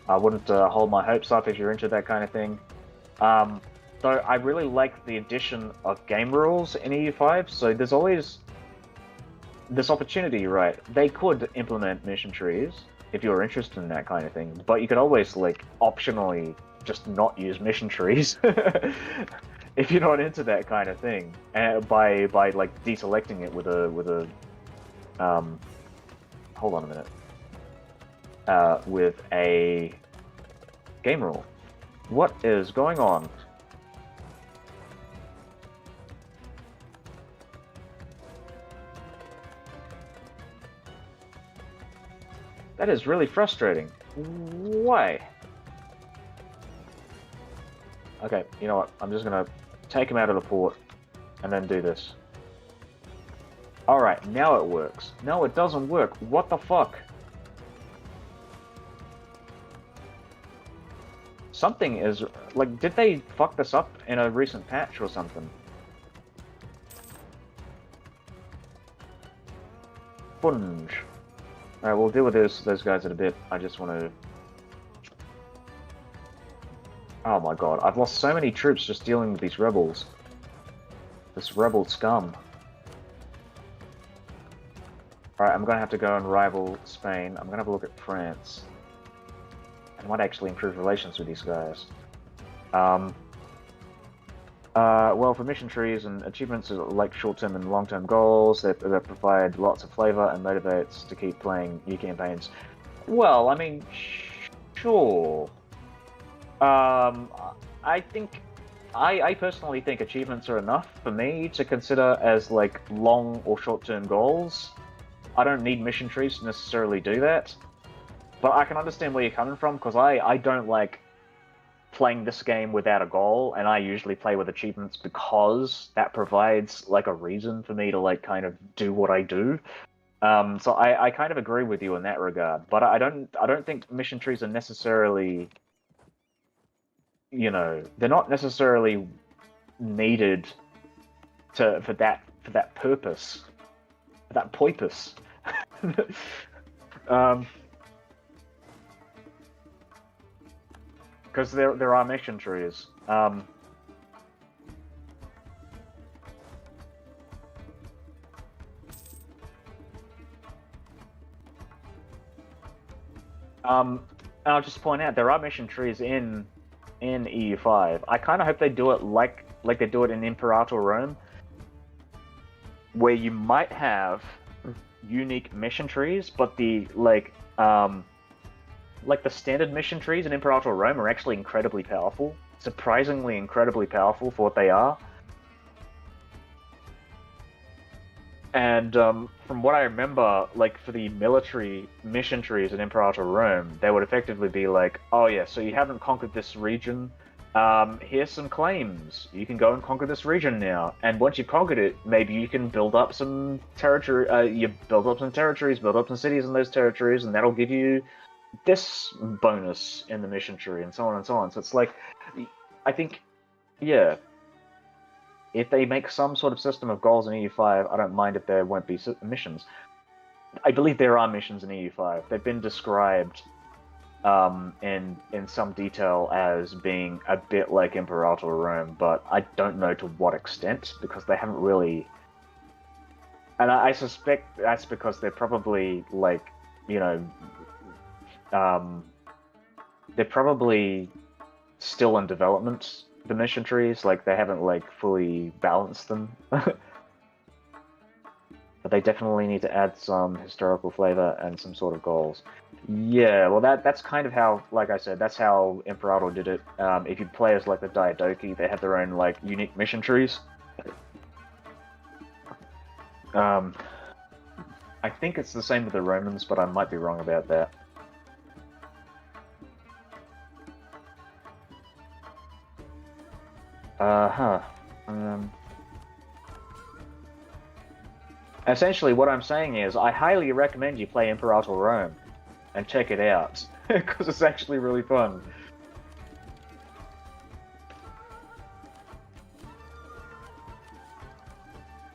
B: I wouldn't hold my hopes up if you're into that kind of thing. Though I really like the addition of game rules in EU5. So there's always this opportunity, right? They could implement mission trees if you're interested in that kind of thing, but you could always, like, optionally just not use mission trees if you're not into that kind of thing, by like deselecting it with a hold on a minute, with a game rule. What is going on? That is really frustrating. Why? Okay, you know what? I'm just gonna take him out of the port and then do this. Alright, now it works. No, it doesn't work. What the fuck? Something is... like, did they fuck this up in a recent patch or something? Sponge. Alright, we'll deal with those guys in a bit. I just want to... Oh my god, I've lost so many troops just dealing with these rebels. This rebel scum. Alright, I'm gonna have to go and rival Spain. I'm gonna have a look at France. I might actually improve relations with these guys. Well, for mission trees and achievements are like short-term and long-term goals that provide lots of flavor and motivates to keep playing new campaigns. Well, I mean, sure. I think, I personally think achievements are enough for me to consider as, like, long or short-term goals. I don't need mission trees to necessarily do that. But I can understand where you're coming from, because I don't like playing this game without a goal, and I usually play with achievements because that provides, like, a reason for me to, like, kind of do what I do. So I kind of agree with you in that regard, but I don't think mission trees are necessarily, you know, they're not necessarily needed for that purpose, for that purpose. Because there are mission trees. I'll just point out there are mission trees in EU5. I kind of hope they do it like they do it in Imperator Rome, where you might have unique mission trees, but the like the standard mission trees in Imperator Rome are actually incredibly powerful, surprisingly incredibly powerful for what they are. And from what I remember, like, for the military mission trees in Imperator Rome, they would effectively be like, oh yeah, so you haven't conquered this region, here's some claims. You can go and conquer this region now. And once you've conquered it, maybe you can build up some territory, you build up some territories, build up some cities in those territories, and that'll give you this bonus in the mission tree, and so on and so on. So it's like, I think, yeah, if they make some sort of system of goals in EU5, I don't mind if there won't be missions. I believe there are missions in EU5. They've been described in some detail as being a bit like Imperator Rome, but I don't know to what extent because they haven't really. And I suspect that's because they're probably like, you know, um, they're probably still in development. The mission trees, like they haven't like fully balanced them. But they definitely need to add some historical flavor and some sort of goals. Yeah, well, that's kind of how, like I said, that's how Imperator did it. If you play as like the Diadochi, they have their own like unique mission trees. Um, I think it's the same with the Romans, but I might be wrong about that. Huh. Essentially, what I'm saying is, I highly recommend you play Imperator Rome and check it out because it's actually really fun.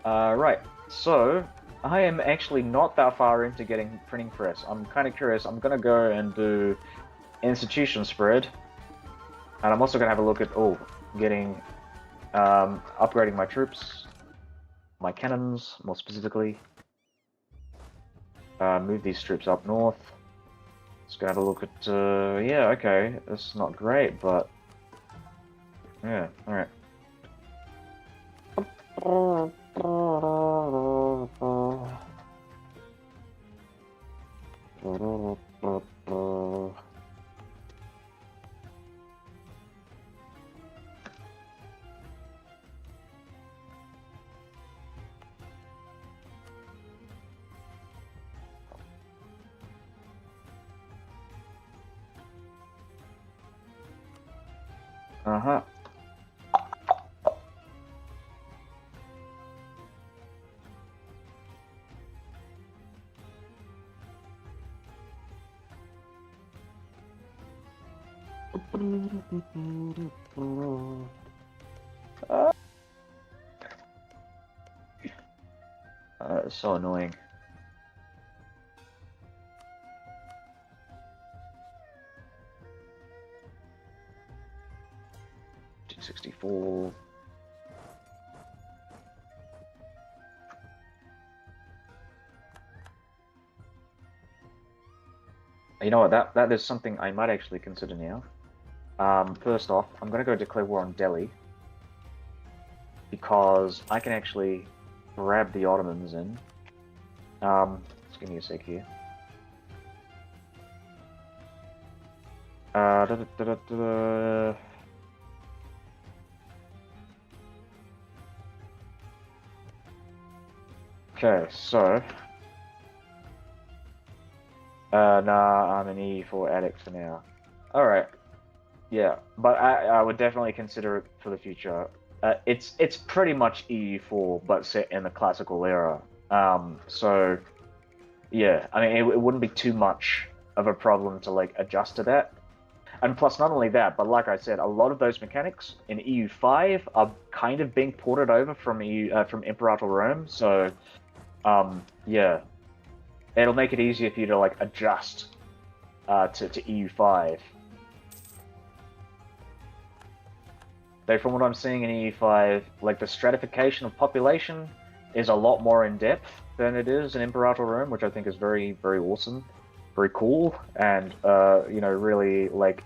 B: Right. So I am actually not that far into getting printing press. I'm kind of curious. I'm gonna go and do institution spread, and I'm also gonna have a look at getting upgrading my troops, my cannons more specifically. Move these troops up north. Just gonna have a look at yeah, okay, this is not great, but yeah, all right. Uh-huh. It's so annoying. $264. You know what? That is something I might actually consider now. First off, I'm gonna go declare war on Delhi because I can actually grab the Ottomans in. Just give me a sec here. Da, da, da, da, da. Okay, so nah, I'm an E4 addict for now. Alright. Yeah, but I would definitely consider it for the future. It's pretty much EU4, but set in the classical era. So yeah, I mean it wouldn't be too much of a problem to like adjust to that. And plus, not only that, but like I said, a lot of those mechanics in EU5 are kind of being ported over from from Imperator Rome. So yeah, it'll make it easier for you to like adjust to EU5. Though from what I'm seeing in EU5, like the stratification of population is a lot more in depth than it is in Imperator Rome, which I think is very, very awesome, very cool, and you know, really like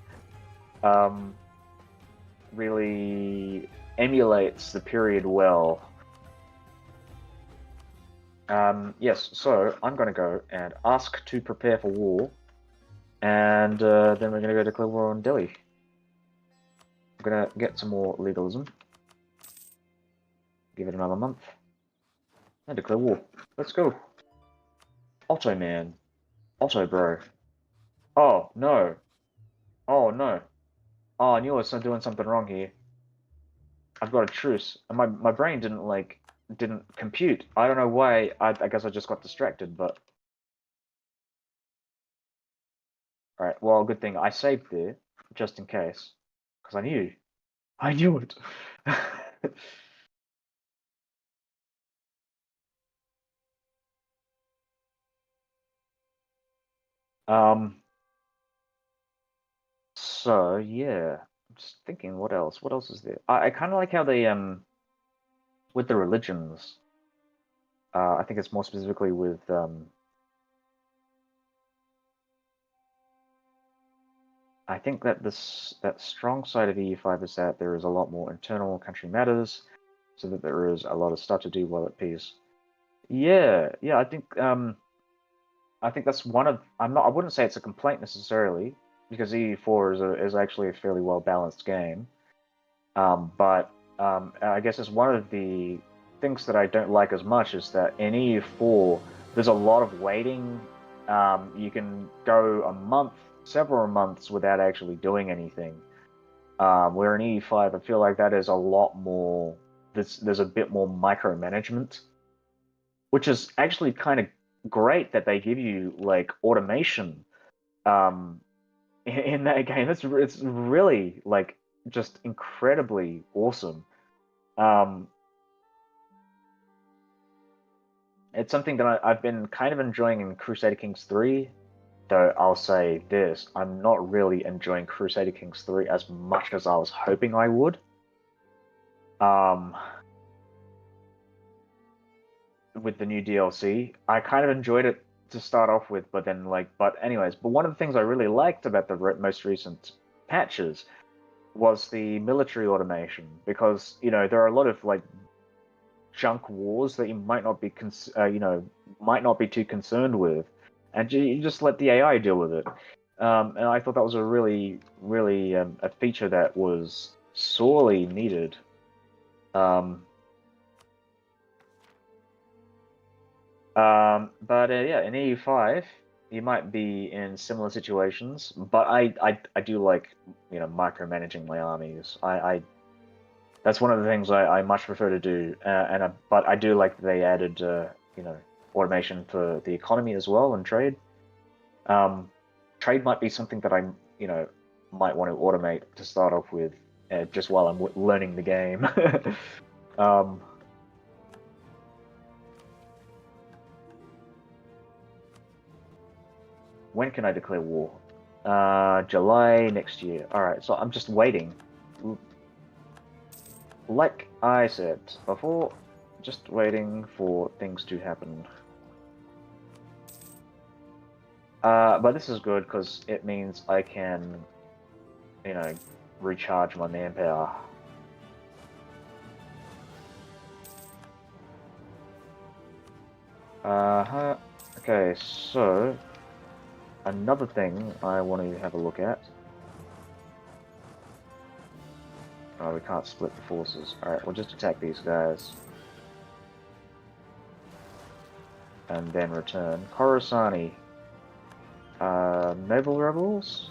B: really emulates the period well. Yes, so I'm going to go and ask to prepare for war, and then we're going to go declare war on Delhi. I'm going to get some more legalism. Give it another month. And declare war. Let's go. Otto, man. Otto, bro. Oh, no. Oh, no. Oh, I knew I was doing something wrong here. I've got a truce. And my brain didn't, like, didn't compute. I don't know why. I guess I just got distracted, but... Alright, well, good thing I saved there, just in case. Because I knew. I knew it. um, So yeah, I'm just thinking, what else? What else is there? I kind of like how they with the religions. I think it's more specifically with I think that that strong side of EU5 is that there is a lot more internal country matters, so that there is a lot of stuff to do while at peace. Yeah, yeah, I think that's one of I wouldn't say it's a complaint necessarily because EU4 is actually a fairly well balanced game. But I guess it's one of the things that I don't like as much is that in EU4 there's a lot of waiting. You can go a month, several months without actually doing anything. Where in EU5 I feel like that is a lot more. There's a bit more micromanagement, which is actually kind of great that they give you like automation um, in that game. It's really like just incredibly awesome. Um, it's something that I've been kind of enjoying in Crusader Kings 3, though I'll say this, I'm not really enjoying Crusader Kings 3 as much as I was hoping I would. Um, with the new DLC. I kind of enjoyed it to start off with, but then but one of the things I really liked about the most recent patches was the military automation because there are a lot of like junk wars that you might not be might not be too concerned with, and you just let the AI deal with it. And I thought that was a really a feature that was sorely needed. Um, but yeah, in EU5, you might be in similar situations, but I do like micromanaging my armies. I That's one of the things I much prefer to do, but I do like that they added automation for the economy as well and trade. Um, Trade might be something that I might want to automate to start off with, just while I'm learning the game. um, when can I declare war? July next year. All right, so I'm just waiting. Like I said before, just waiting for things to happen. But this is good because it means I can, recharge my manpower. Uh-huh. Okay, so another thing I want to have a look at. Oh, we can't split the forces. Alright, we'll just attack these guys. And then return. Coruscani. Noble Rebels?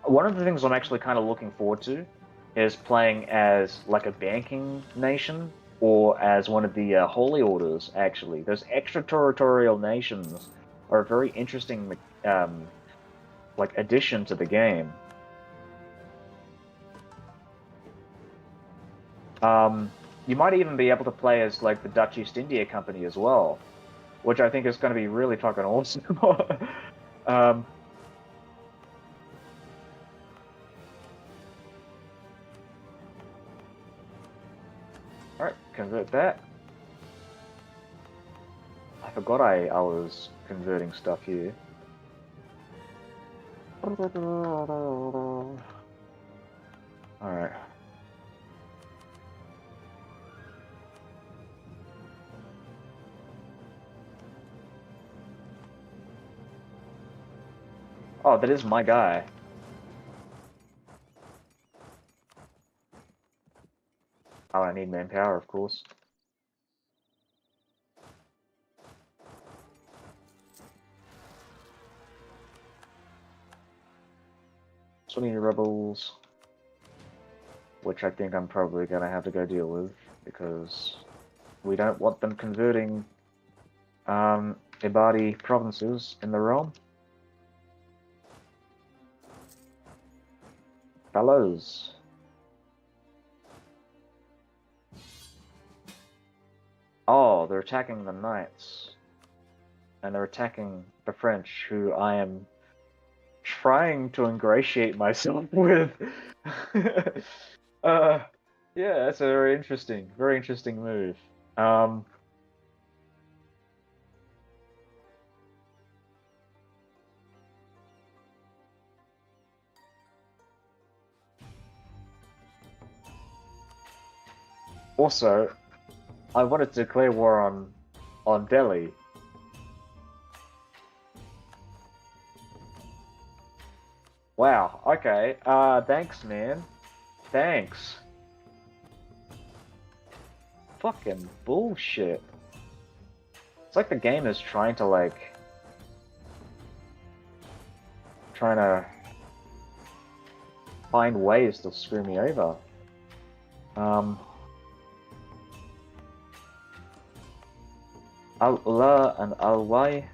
B: One of the things I'm actually kind of looking forward to is playing as like a banking nation or as one of the holy orders, actually. Those extraterritorial nations are a very interesting like addition to the game. You might even be able to play as like the Dutch East India Company as well, which I think is going to be really fucking awesome. um, Alright, convert that. I forgot I was converting stuff here. Alright. Oh, that is my guy. Oh, I need manpower, of course. Swimming rebels, which I think I'm probably gonna have to go deal with because we don't want them converting Ibadi provinces in the realm. Fellows. Oh, they're attacking the knights. And they're attacking the French, who I am trying to ingratiate myself with. uh, yeah, that's a very interesting move. Um, Also, I wanted to declare war on Delhi. Wow. Okay. Thanks, man. Thanks. Fucking bullshit. It's like the game is trying to trying to find ways to screw me over. Allah and Alwai.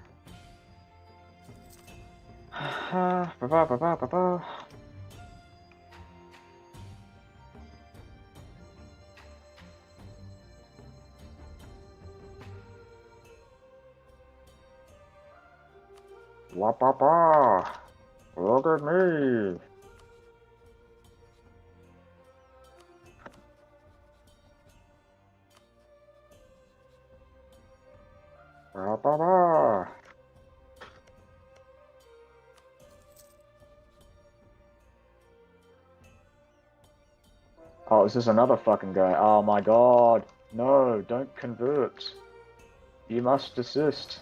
B: La papa. Look at me. La papa. Oh, is this another fucking guy? Oh my god. No, don't convert. You must desist.